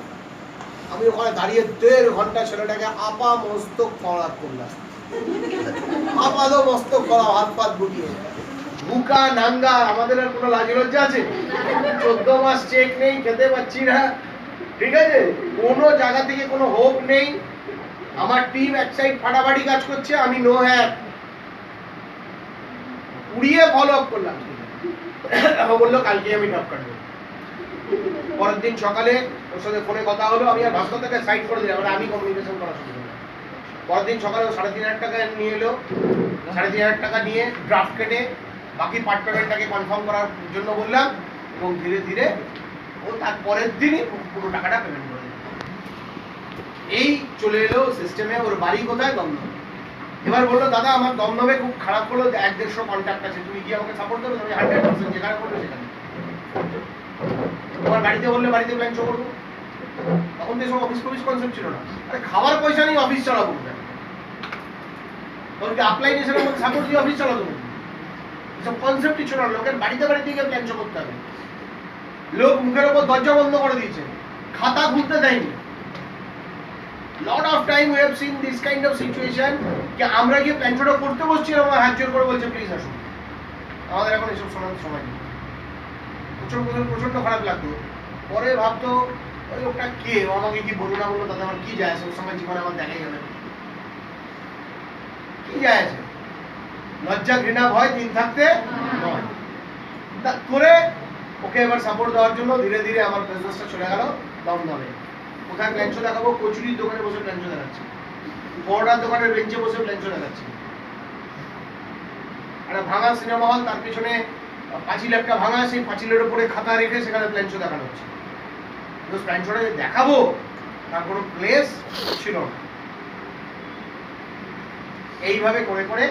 আমি ওখানে দাঁড়িয়ে 1.5 ঘন্টা ছেলেটাকে আপা মস্তক পড়া করলাম, আপাদো মস্তক করা, হাত পাত গুটিয়ে, বুকা নাঙ্গা। আমাদের আর কোনো লাজ লজ্জা আছে? 14 মাস চেক নেই, খেতে পাচ্ছি না, ঠিক আছে, কোনো জায়গা থেকে কোনো হোপ নেই। আমার টিম এক সাইড ফাটাফাটি কাজ করছে, আমি নো হ্যাপ উড়িয়ে ফলো আপ করলাম। ও বললো কালকে আমি টপ কাটবো। পরের দিন সকালে ওর সাথে ফোনে কথা হলো, আমি আর ভাস্করদাকে সাইড করে দিলাম, আমি কমিউনিকেশন করা শুরু করলাম। পরের দিন সকালে 3,500 টাকা নিয়ে এলো। 3,500 টাকা নিয়ে ড্রাফট কেটে বাকি পার্ট পেমেন্টটাকে কনফার্ম করার জন্য বললাম, এবং ধীরে ধীরে ও তার পরের দিনই পুরো টাকাটা পেমেন্ট করে দিল। এই চলে এলো সিস্টেমে। ওর বাড়ি কোথায়? দমদম। এবার বললো, দাদা আমার দমদমে খুব খারাপ হলো, 1-150 কন্ট্যাক্ট আছে, তুমি কি আমাকে সাপোর্ট দেবে? তুমি 100% যেখানে করবে সেখানে। তোমার বাড়িতে বললে বাড়িতে প্ল্যান শো করবো। তখন তো এসব অফিস কনসেপ্ট ছিল না। আরে খাওয়ার পয়সা নেই, অফিস চালাবো কেন? তখন কি আপলাইন এসে আমাকে সাপোর্ট দিয়ে অফিস চালাতো? এসব কনসেপ্টই ছিল না। লোকের বাড়িতে গিয়ে প্ল্যান শো করতে হবে। লোক মুখের ওপর দরজা বন্ধ করে দিয়েছে, খাতা খুলতে দেয়নি। Lot of time we have seen this kind of situation, যে আমরা গিয়ে প্ল্যান শোটা করতে বসছি, আমার হাত জোর করে বলছে প্লিজ আসুন। আমাদের এখন এসব শোনার সময় নেই। প্রচন্ড খারাপ লাগতো। পরে ভাবতো ওই লোকটা কে, আমাকে কি বলবো না বলবো তাতে আমার কি যায় আছে, ওর সময় জীবনে আমার দেখাই যাবে, কি যায় আছে? লজ্জা ঘৃণা ভয় দিন থাকতে নয়। করে ওকে এবার সাপোর্ট দেওয়ার জন্য ধীরে ধীরে আমার বিজনেসটা চলে গেল দমদমে। কোথায় প্ল্যান শো দেখাবো? কচুরির দোকানে বসে প্ল্যান শো দেখাচ্ছি, বড়ার দোকানের বেঞ্চে বসে প্ল্যান শো দেখাচ্ছি। একটা ভাঙা সিনেমা হল, তার পিছনে পাঁচিল একটা ভাঙা, সেই পাঁচিলের উপরে খাতা রেখে সেখানে প্ল্যান শো দেখানো হচ্ছে। প্ল্যান শোটা দেখাবো তার কোনো প্লেস ছিল না। এইভাবে করে করে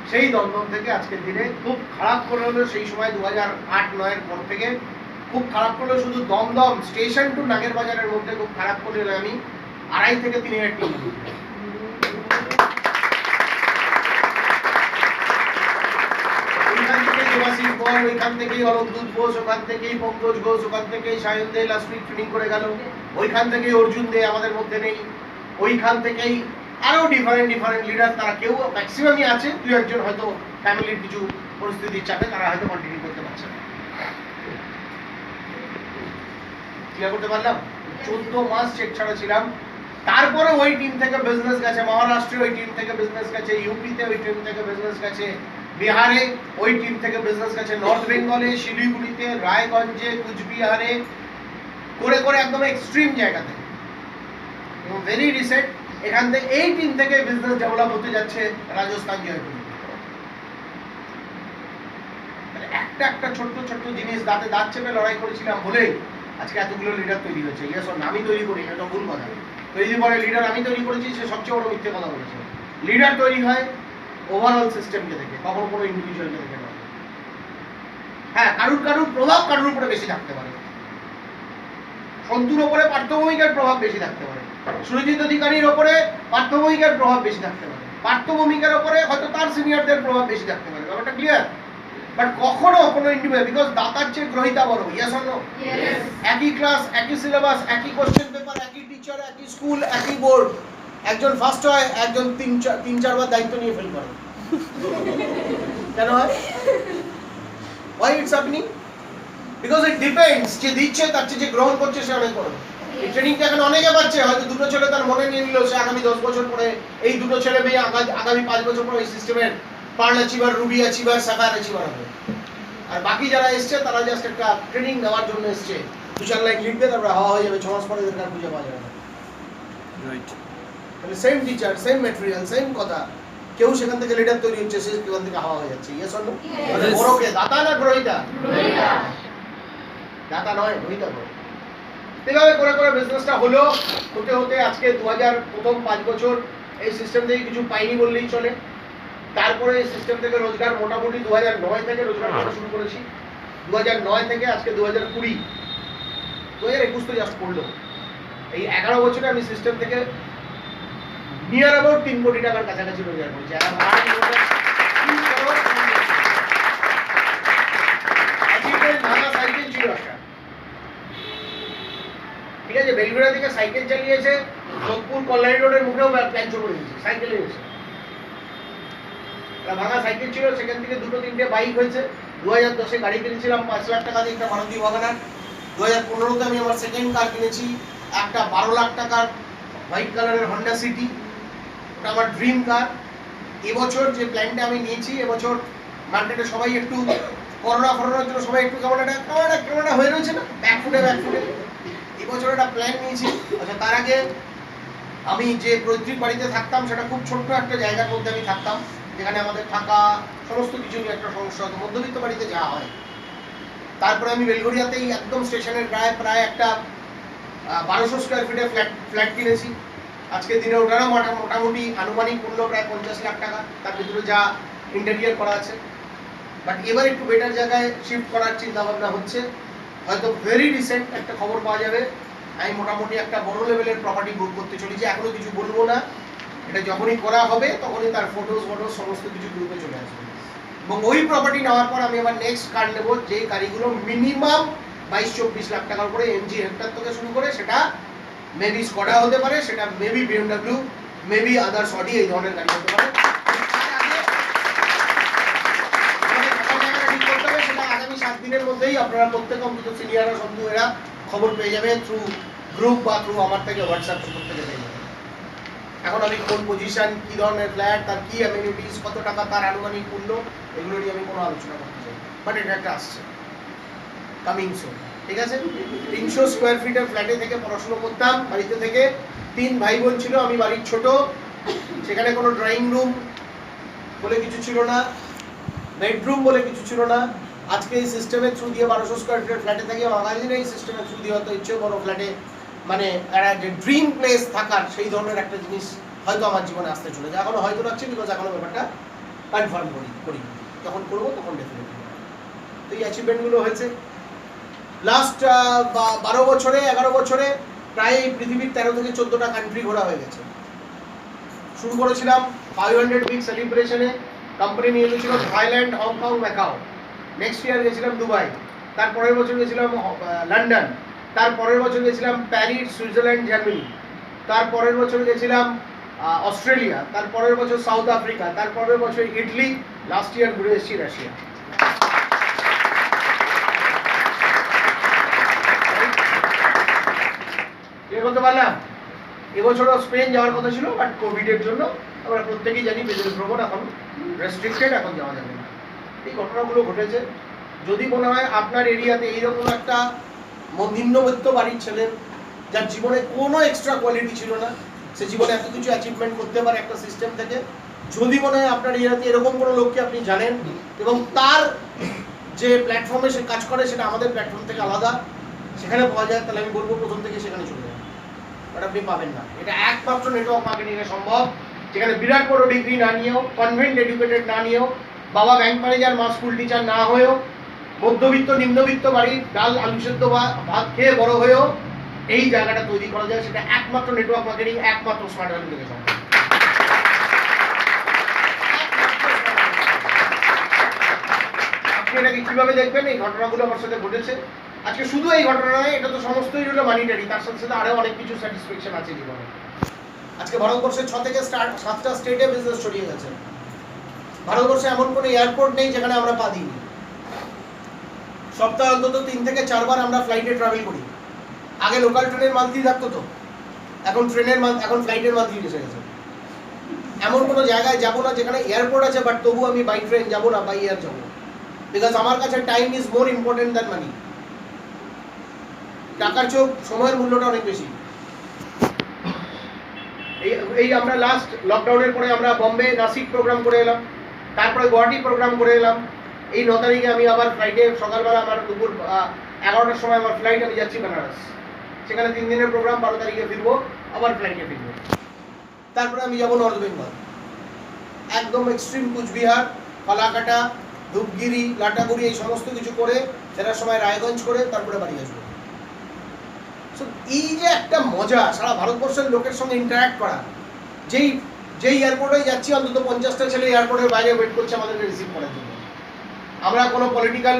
সেই দমদম থেকে আজকের দিনে খুব খারাপ করে হলো। সেই সময় 2008-9 পর থেকে খুব খারাপ করলো। শুধু দমদম স্টেশন টু নাগের বাজারের মধ্যে খুব খারাপ করে আমি 2.5 থেকে 3,000 টিম। ওইখান থেকে দেবাশিস বল ওইখান থেকেই অলমদূত ঘোষ, ওখান থেকেই পঙ্কজ ঘোষ, ওখান থেকেই সায়ন দে লাস্ট উইক ট্রেনিং করে গেল, ওইখান থেকেই অর্জুন দে আমাদের মধ্যে নেই, ওইখান থেকেই আরো ডিফারেন্ট লিডার, তারা কেউ ম্যাক্সিমামই আছে, দুই একজন হয়তো ফ্যামিলির কিছু পরিস্থিতির চাপে তারা হয়তো কন্টিনিউ করতে পারছে না। ক্লিয়ার করতে পারলাম? 14 মাস চেক ছাড়া ছিলাম, তারপরে ওই টিম থেকে বিজনেস গেছে মহারাষ্ট্রে, ওই টিম থেকে বিজনেস গেছে ইউপিতে, ওই টিম থেকে বিজনেস গেছে বিহারে, ওই টিম থেকে বিজনেস গেছে নর্থ বেঙ্গলে, শিলিগুড়িতে, রায়গঞ্জে, কুচবিহারে, করে করে একদম এক্সট্রিম জায়গাতে। এবং ভেরি রিসেন্ট এখান থেকে এই টিম থেকে বিজনেস ডেভেলপ হতে যাচ্ছে রাজস্থান জয়পুর। একটা একটা ছোট্ট ছোট্ট জিনিস দাঁতে দাঁত চেপে লড়াই করেছিলাম বলে আজকে এতগুলো লিডার তৈরি হয়েছে। ইয়েস অর আমি তৈরি করি, এটা ভুল কথা। তৈরি করে লিডার আমি তৈরি করেছি, সে সবচেয়ে বড় মিথ্যে কথা বলেছে। লিডার তৈরি হয় ওভারঅল সিস্টেমকে দেখে, কখনো কোনো ইন্ডিভিজুয়ালকে দেখে নয়। হ্যাঁ, কারুর প্রভাব কারুর উপরে বেশি থাকতে পারে, সন্তুর ওপরে পার্থভূমিকার প্রভাব বেশি থাকতে পারে, সুরজিৎ অধিকারীর ওপরে পার্থভূমিকার প্রভাব বেশি থাকতে পারে, পার্থভূমিকার ওপরে হয়তো তার সিনিয়রদের প্রভাব বেশি থাকতে পারে। ব্যাপারটা ক্লিয়ার? বাট কখনো কোনো ইন্ডিভিজুয়াল, বিকজ দাতার চেয়ে গ্রহিতা বড়। Yes or no? একই ক্লাস, একই সিলেবাস, একই কোশ্চেন পেপার, একই টিচার, একই স্কুল, একই বোর্ড, একজন ফার্স্ট হয়, একজন তিন চারবার দায়িত্ব নিয়ে ফেল করে। কেন হয়? Why it's happening? Because it depends, যে দিচ্ছে তার চেয়ে যে গ্রহণ করছে সে অনেক বড়। এই ট্রেনিংটা এখন অনেকে পাচ্ছে, হয়তো দুটো ছেলে তার মনে নিয়ে নিল, সে আগামী 10 বছর পরে এই দুটো ছেলে মেয়ে আগামী 5 বছর পরে এই সিস্টেমের pearl achiever, ruby achiever, sapphire achiever হবে। আর বাকি যারা এসছে তারা জাস্ট একটা ট্রেনিং নেওয়ার জন্য এসছে, 2-4 লাইন লিখবে, তারপরে হাওয়া হয়ে যাবে, 6 মাস পরে এদের আর খুঁজে পাওয়া যাবে না। রাইট। তাহলে same teacher, same material, same কথা, কেউ সেখান থেকে লিডার তৈরি হচ্ছে, সে সেখান থেকে হাওয়া হয়ে যাচ্ছে। Yes or no? বড়কে দাতা না গ্রহিতা? দাতা নয়, গ্রহিতা বড়। এভাবে করে করে বিজনেসটা হলো, হতে হতে আজকে 2000 প্রথম 5 বছর এই সিস্টেম থেকে কিছু পাইনি বললেই চলে। তারপরে এই সিস্টেম থেকে রোজগার মোটামুটি 2009 থেকে রোজগার করা শুরু করেছি। 2009 থেকে আজকে 2020, 2021 তো জাস্ট পড়লো। এই 11 বছরে আমি সিস্টেম থেকে নিয়ার অ্যাবাউট 3 কোটি টাকার কাছাকাছি রোজগার করেছি। সাইকেল ছিল একটা, ঠিক আছে, বেলগুড়া থেকে সাইকেল চালিয়েছে, সোদপুর কল্যাণী রোডের মুখেও প্ল্যান শুরু করে দিয়েছে, সাইকেলে এসে ভাঙা সাইকেল ছিল, সেখান থেকে 2-3টে বাইক হয়েছে। 2010-এ গাড়ি কিনেছিলাম 5 লাখ টাকা দিয়ে, একটা মারুতি ওয়াগনার। 2015-তে আমি আমার সেকেন্ড কার কিনেছি, একটা 12 লাখ টাকার হোয়াইট কালারের হন্ডা সিটি, ওটা আমার ড্রিম কার। এবছর যে প্ল্যানটা আমি নিয়েছি, এবছর মার্কেটে সবাই একটু করোনার জন্য সবাই একটু কেমন একটা হয়ে রয়েছে না, ব্যাকফুটে এবছর একটা প্ল্যান নিয়েছি। আচ্ছা, তার আগে আমি যে পৈতৃক বাড়িতে থাকতাম সেটা খুব ছোট্ট একটা জায়গার মধ্যে আমি থাকতাম, যেখানে আমাদের থাকা সমস্ত কিছু নিয়ে একটা সমস্যা হতো, মধ্যবিত্ত বাড়িতে যা হয়। তারপরে আমি বেলঘড়িয়াতেই একদম স্টেশনের গায়ে প্রায় একটা 1200 স্কোয়ার ফিটের ফ্ল্যাট কিনেছি। আজকে দিনে ওটারও মোটামুটি আনুমানিক মূল্য প্রায় 50 লাখ টাকা, তার ভিতরে যা ইন্টেরিয়ার করা আছে। বাট এবার একটু বেটার জায়গায় শিফট করার চিন্তা ভাবনা হচ্ছে। হয়তো ভেরি রিসেন্ট একটা খবর পাওয়া যাবে, আমি মোটামুটি একটা বড় লেভেলের প্রপার্টি বুক করতে চলেছি। এখনো কিছু বলবো না, এটা যখনই করা হবে তখনই তার ফটোস সমস্ত কিছু গ্রুপে চলে আসবে। এবং ওই প্রপার্টি নেওয়ার পর আমি আবার নেক্সট কার নেবো, যে গাড়িগুলো মিনিমাম 22-24 লাখ টাকার উপরে, এমজি হেক্টর থেকে শুরু করে, সেটা মেবি স্কোডা হতে পারে, সেটা maybe BMW, maybe others Audi, এই ধরনের গাড়ি হতে পারে। সেটা আগামী 7 দিনের মধ্যেই আপনারা প্রত্যেক অন্তত সিনিয়ররা সন্তু এরা খবর পেয়ে যাবে থ্রু গ্রুপ বা থ্রু আমার থেকে হোয়াটসঅ্যাপ থেকে পেয়ে যাবে। এখন আমি কোন পজিশন, কি ধরনের ফ্ল্যাট, তার কি অ্যামিনিটিস, কত টাকা তার আনুমানিক মূল্য, এগুলো নিয়ে আমি কোনো আলোচনা করতে চাই। বাট এটা একটা আসছে কামিং সুন, ঠিক আছে। 300 স্কোয়ার ফিটের ফ্ল্যাটে থেকে পড়াশোনা করতাম বাড়িতে থেকে, 3 ভাই বোন ছিল, আমি বাড়ির ছোট। সেখানে কোনো ড্রয়িং রুম বলে কিছু ছিল না, বেডরুম বলে কিছু ছিল না। আজকে এই সিস্টেমের থ্রু দিয়ে 1200 স্কোয়ার ফিটের ফ্ল্যাটে থাকি, আগামী দিনে এই সিস্টেমের থ্রু দিয়ে হয়তো ইচ্ছে বড় ফ্ল্যাটে, মানে একটা যে ড্রিম প্লেস থাকার, সেই ধরনের একটা জিনিস হয়তো আমার জীবনে আসতে চলেছে। এখনো হয়তো লাগছে, বিকজ এখনো ব্যাপারটা কনফার্ম করি, যখন করবো তখন ডেফিনেটলি। তো এই অ্যাচিভমেন্টগুলো হয়েছে লাস্ট 12 বছরে 11 বছরে, প্রায় পৃথিবীর 13 থেকে 14টা কান্ট্রি ঘোরা হয়ে গেছে। শুরু করেছিলাম 500 উইক সেলিব্রেশনে, কোম্পানি নিয়ে এসেছিল Thailand, Hong Kong, Macau. Next year গেছিলাম দুবাই, তার পরের বছর গেছিলাম লন্ডন, তার পরের বছর গেছিলাম প্যারিস, সুইজারল্যান্ড, জার্মানি, তার পরের বছর গেছিলাম অস্ট্রেলিয়া, তার পরের বছর সাউথ আফ্রিকা, তার পরের বছর ইটালি, লাস্ট ইয়ার ঘুরে এসেছি রাশিয়া। বলতে পারলাম এবছরও স্পেন যাওয়ার কথা ছিল, বাট কোভিডের জন্য আমরা প্রত্যেকেই জানি বিদেশ ভ্রমণ এখন রেস্ট্রিক্টেড, এখন যাওয়া যাবে না। এই ঘটনাগুলো ঘটেছে। যদি মনে হয় আপনার এরিয়াতে এইরকম একটা নিম্নবিত্ত বাড়ির ছেলে যার জীবনে কোনো এক্সট্রা কোয়ালিটি ছিল না, সে জীবনে এত কিছু অ্যাচিভমেন্ট করতে পারে একটা সিস্টেম থেকে, যদি মনে হয় আপনার এরিয়াতে এরকম কোনো লোককে আপনি জানেন এবং তার যে প্ল্যাটফর্মে সে কাজ করে সেটা আমাদের প্ল্যাটফর্ম থেকে আলাদা, সেখানে পাওয়া যায়, তাহলে আমি বলবো প্রথম থেকে সেখানে চলে যান। বাট আপনি পাবেন না। এটা একমাত্র নেটওয়ার্ক মার্কেটিংয়ে সম্ভব, যেখানে বিরাট বড় ডিগ্রি না নিয়েও, কনভেন্ট এডুকেটেড না নিয়েও, বাবা ব্যাংক ম্যানেজার মা স্কুল টিচার না হয়েও, মধ্যবিত্ত নিম্নবিত্ত বাড়ির ডাল আলু সেদ্ধ বা ভাত খেয়ে বড় হয়েও এই জায়গাটা তৈরি করা যায়। সেটা একমাত্র নেটওয়ার্ক মার্কেটিং, একমাত্র স্মার্ট ভ্যালু থেকে সম্ভব। আপনি এটাকে কিভাবে দেখবেন? এই ঘটনাগুলো আমার সাথে ঘটেছে। আজকে শুধু এই ঘটনা নয়, এটা তো সমস্তই হলো মানিটারি, তার সাথে সাথে আরো অনেক কিছু স্যাটিসফ্যাকশন আছে জীবনে। আজকে ভারতবর্ষে 6 থেকে 7টা স্টেটে বিজনেস ছড়িয়ে গেছে। ভারতবর্ষে এমন কোনো এয়ারপোর্ট নেই যেখানে আমরা পা দিইনি। সপ্তাহে অন্তত 3 থেকে 4 বার আমরা ফ্লাইটে ট্রাভেল করি। আগে লোকাল ট্রেনের মান্থলি থাকতো তো, এখন ফ্লাইটের মান্থলি এসে গেছে। এমন কোনো জায়গায় যাবো না যেখানে এয়ারপোর্ট আছে, বাট তবু আমি বাই ট্রেন যাবো না, বাই এয়ার যাবো, বিকজ আমার কাছে time is more important than মানি। টাকার চেয়েও সময়ের মূল্যটা অনেক বেশি। এই আমরা লাস্ট লকডাউনের পরে আমরা বম্বে নাসিক প্রোগ্রাম করে এলাম, তারপরে গুয়াহাটি প্রোগ্রাম করে এলাম। এই 9 তারিখে আমি আবার ফ্লাইটে, সকালবেলা আমার দুপুর 11টার সময় আমার ফ্লাইট, আমি যাচ্ছি বেনারস। সেখানে 3 দিনের প্রোগ্রাম, 12 তারিখে ফিরবো, আবার ফ্লাইটে ফিরবো। তারপরে আমি যাবো নর্থ বেঙ্গল, একদম এক্সট্রিম কুচবিহার, ফালাকাটা, ধূপগিরি, লাটাগুড়ি, এই সমস্ত কিছু করে ফেরার সময় রায়গঞ্জ করে তারপরে বাড়ি আসবো। এই যে একটা মজা, সারা ভারতবর্ষের লোকের সঙ্গে ইন্টারাক্ট করা। যেই এয়ারপোর্টে যাচ্ছি অন্তত 50টা ছেলে এয়ারপোর্টের বাইরে ওয়েট করছে আমাদেরকে রিসিভ করার জন্য। আমরা কোনো পলিটিক্যাল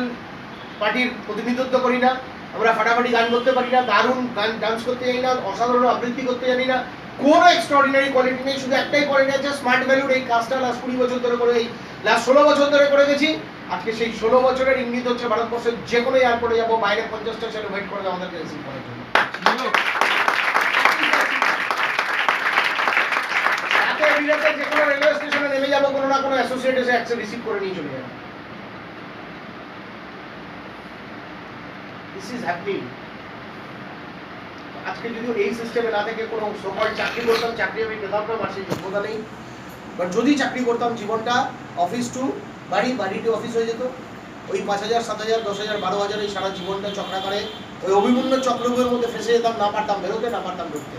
পার্টির প্রতিনিধিত্ব করি না, আমরা ফাটাফাটি গান করতে পারি না, দারুণ গান ডান্স করতে জানি না, অসাধারণ আবৃত্তি করতে জানি না, কোনো এক্সট্রাঅর্ডিনারি কোয়ালিটি নেই। শুধু একটাই কোয়ালিটি আছে, স্মার্ট ভ্যালুর এই কাজটা লাস্ট 20 বছর ধরে করে, এই লাস্ট 16 বছর ধরে করে গেছি। আজকে সেই 16 বছরের ইঙ্গিত হচ্ছে ভারতবর্ষের যে কোনো এয়ারপোর্টে যাবো, বাইরে 50টা ছেলে ওয়েট করে আমাদেরকে রিসিভ করার জন্য। যে কোনো রেলওয়ে স্টেশনে নেমে যাবো, কোনো না কোনো অ্যাসোসিয়েট এসে একসে রিসিভ করে নিয়ে চলে যাবে। This is happening. আজকে যদি এই সিস্টেমে না থেকে কোনো সকাল চাকরি করতাম, চাকরি আমি পেতাম না, মাসে যোগ্যতা নেই, বাট যদি চাকরি করতাম জীবনটা অফিস টু বাড়ি, বাড়ি টু অফিস হয়ে যেত। ওই 5,000, 7,000, 10,000, 12,000 এই সারা জীবনটা চক্রাকারে ওই অভিমন্য চক্রগুলোর মধ্যে ফেসে যেতাম, না পারতাম বেরোতে, না পারতাম ঢুকতে।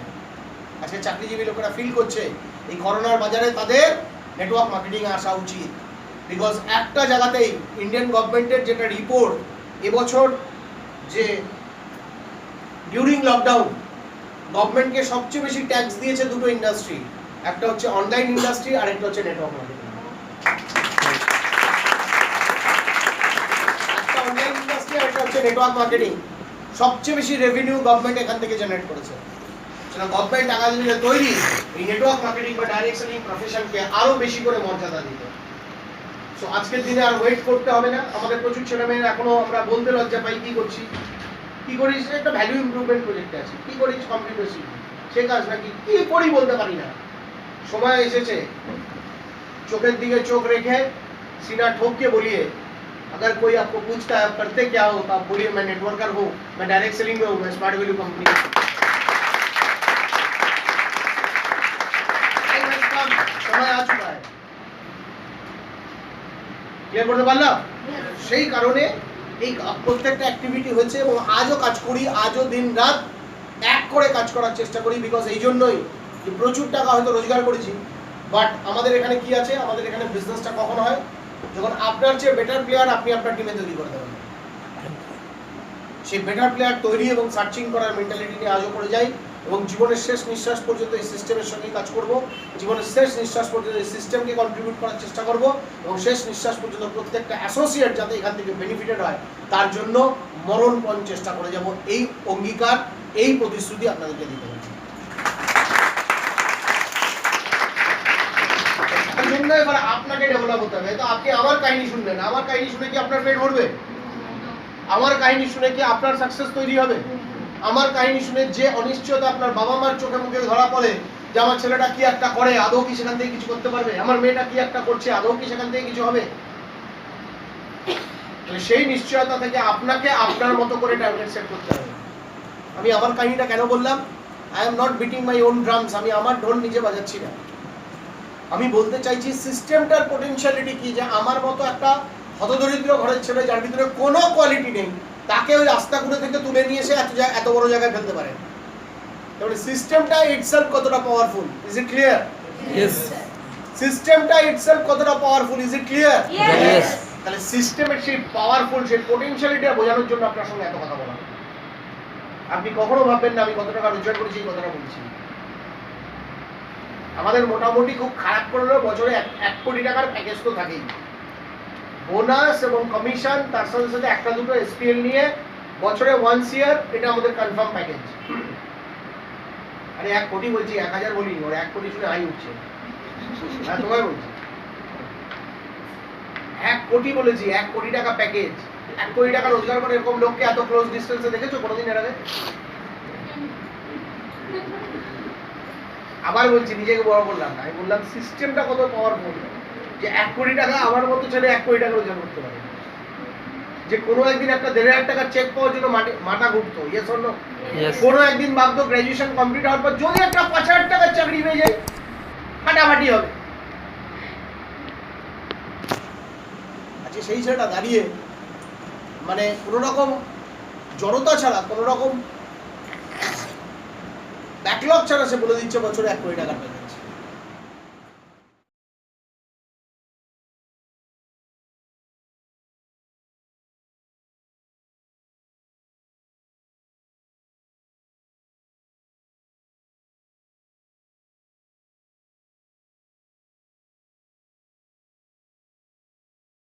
আজকে চাকরিজীবী লোকেরা ফিল করছে এই করোনার বাজারে তাদের নেটওয়ার্ক মার্কেটিং আসা উচিত, বিকজ একটা জায়গাতেই ইন্ডিয়ান গভর্নমেন্টের যেটা রিপোর্ট এবছর, যে ডিউরিং লকডাউন গভর্নমেন্টকে সবচেয়ে বেশি ট্যাক্স দিয়েছে দুটো ইন্ডাস্ট্রি, একটা হচ্ছে অনলাইন ইন্ডাস্ট্রি আর একটা হচ্ছে নেটওয়ার্ক মার্কেটিং। একটা অনলাইন ইন্ডাস্ট্রি আর একটা হচ্ছে নেটওয়ার্ক মার্কেটিং। সবচেয়ে বেশি রেভিনিউ গভর্নমেন্ট এখান থেকে জেনারেট করেছে। সেটা গভর্নমেন্ট টাকা দিয়ে তৈরি এই নেটওয়ার্ক মার্কেটিং বা ডাইরেক্ট সেলিং প্রফেশনকে আরো বেশি করে মর্যাদা দিতে। সো আজকের দিনে আর ওয়েট করতে হবে না। আমাদের প্রচুর ছেলেমেয়েরা এখনো আমরা বলতে লজ্জা পাই, কি করছি, কি করিস, একটা ভ্যালু ইমপ্রুভমেন্ট প্রজেক্টে আছে, কি করিস, কম্পিউটার শিখবি, সে কাজ নাকি, কি করি বলতে পারি না। সময় এসেছে চোখের দিকে চোখ রেখে सीना ठोक के बोलिए, अगर कोई आपको पूछता है आप करते क्या हो, तो आप बोलिए मैं नेटवर्कर हूँ, मैं डायरेक्ट सेलिंग में हूँ, मैं स्मार्ट वैल्यू कंपनी। समय आ चुका है, ক্লিয়ার করতে পারলাম? সেই কারণে এই প্রত্যেকটা অ্যাক্টিভিটি হচ্ছে এবং আজও কাজ করি, আজও দিন রাত এক করে কাজ করার চেষ্টা করি, বিকজ এই জন্যই যে প্রচুর টাকা হয়তো রোজগার করেছি, বাট আমাদের এখানে কি আছে, আমাদের এখানে বিজনেসটা কখন হয় যখন আপনার চেয়ে বেটার প্লেয়ার আপনি আপনার টিমে তৈরি করে দেবেন। সেই বেটার প্লেয়ার তৈরি এবং সার্চিং করার মেন্টালিটি নিয়ে আজও করে যাই। এবং জীবনের শেষ নিঃশ্বাস পর্যন্ত এই সিস্টেমের সঙ্গে কাজ করব, জীবনের শেষ নিঃশ্বাস পর্যন্ত এই সিস্টেমকে কন্ট্রিবিউট করার চেষ্টা করব এবং শেষ নিঃশ্বাস পর্যন্ত প্রত্যেকটা অ্যাসোসিয়েট যাতে এখান থেকে বেনিফিটেড হয় তার জন্য মরণপণ চেষ্টা করে যাব। এই অঙ্গীকার, এই প্রতিশ্রুতি আপনাদেরকে দিতে হবে। তার জন্য এবার আপনাকে ডেভেলপ হতে হবে। তো আপনি আমার কাহিনী শুনলেন, আমার কাহিনী শুনে কি আপনার পেট ভরবে? আমার কাহিনী শুনে কি আপনার সাকসেস তৈরি হবে? আমার কাহিনী শুনে যে অনিশ্চয়তা আপনার বাবা মার চোখে মুখে ধরা পড়ে যে আমার ছেলেটা কি একটা করে, আদৌ কি সেখান থেকে কিছু করতে পারবে, আমার মেয়েটা কি একটা করছে, আদৌ কি সেখান থেকে কিছু হবে, সেই নিশ্চয়তা থেকে আপনাকে আপনার মতো করে টার্গেট সেট করতে হবে। আমি আমার কাহিনীটা কেন বললাম? I am not beating my own drums, আমি আমার ঢোল নিজে বাজাচ্ছি না। আমি বলতে চাইছি সিস্টেমটার পোটেনশিয়ালিটি কি, যে আমার মতো একটা হতদরিদ্র ঘরের ছেলে যার ভিতরে কোনো কোয়ালিটি নেই তাকে ওই রাস্তাগুলো থেকে তুলে নিয়ে এসে এত বড় জায়গায় ফেলতে পারে। তাহলে সিস্টেমটা ইটসেলফ কতটা powerful, is it clear? Yes. সিস্টেমটা ইটসেলফ কতটা powerful, is it clear? Yes. তাহলে সিস্টেমের সেই পাওয়ারফুল, সেই পোটেনশিয়ালিটিটা বোঝানোর জন্য আপনার সঙ্গে এত কথা বলা। আপনি কখনো ভাববেন না আমি কত টাকা রোজগার করেছি এই কথাটা বলছি। আমাদের মোটামুটি খুব খারাপ করলেও বছরে 1 কোটি টাকার প্যাকেজ তো থাকেই, বোনাস এবং কমিশন, তার সাথে সাথে একটা দুটো এসপিএল নিয়ে বছরে ওয়ান্স ইয়ার, এটা আমাদের কনফার্ম প্যাকেজ। আরে 1 কোটি বলছি, 1000 বলিনি, ওর 1 কোটি শুনে আই উঠছে। হ্যাঁ তোমায় বলছি 1 কোটি বলেছি, 1 কোটি টাকা প্যাকেজ। 1 কোটি টাকা রোজগার করে এরকম লোককে এত ক্লোজ ডিস্টেন্সে দেখেছো কোনোদিন এর আগে? আবার বলছি, নিজেকে বড় করলাম না, আমি বললাম সিস্টেমটা কত পাওয়ারফুল যে 1 কোটি টাকা আমার মতো ছেলে 1 কোটি টাকা রোজগার করতে পারে। যে কোনো একদিন একটা 1,500,000 টাকার চেক পাওয়ার জন্য মাথা ঘুরতো, ইয়েস অর নো? Yes. কোনো একদিন ভাবতো গ্র্যাজুয়েশন কমপ্লিট হওয়ার পর যদি একটা 5,000 টাকার চাকরি পেয়ে যায় ফাটাফাটি হবে। আচ্ছা সেই ছেলেটা দাঁড়িয়ে মানে কোনো রকম জড়তা ছাড়া, কোনো রকম ব্যাকলগ ছাড়া সে বলে দিচ্ছে বছরে 1 কোটি টাকার প্যাকেজ।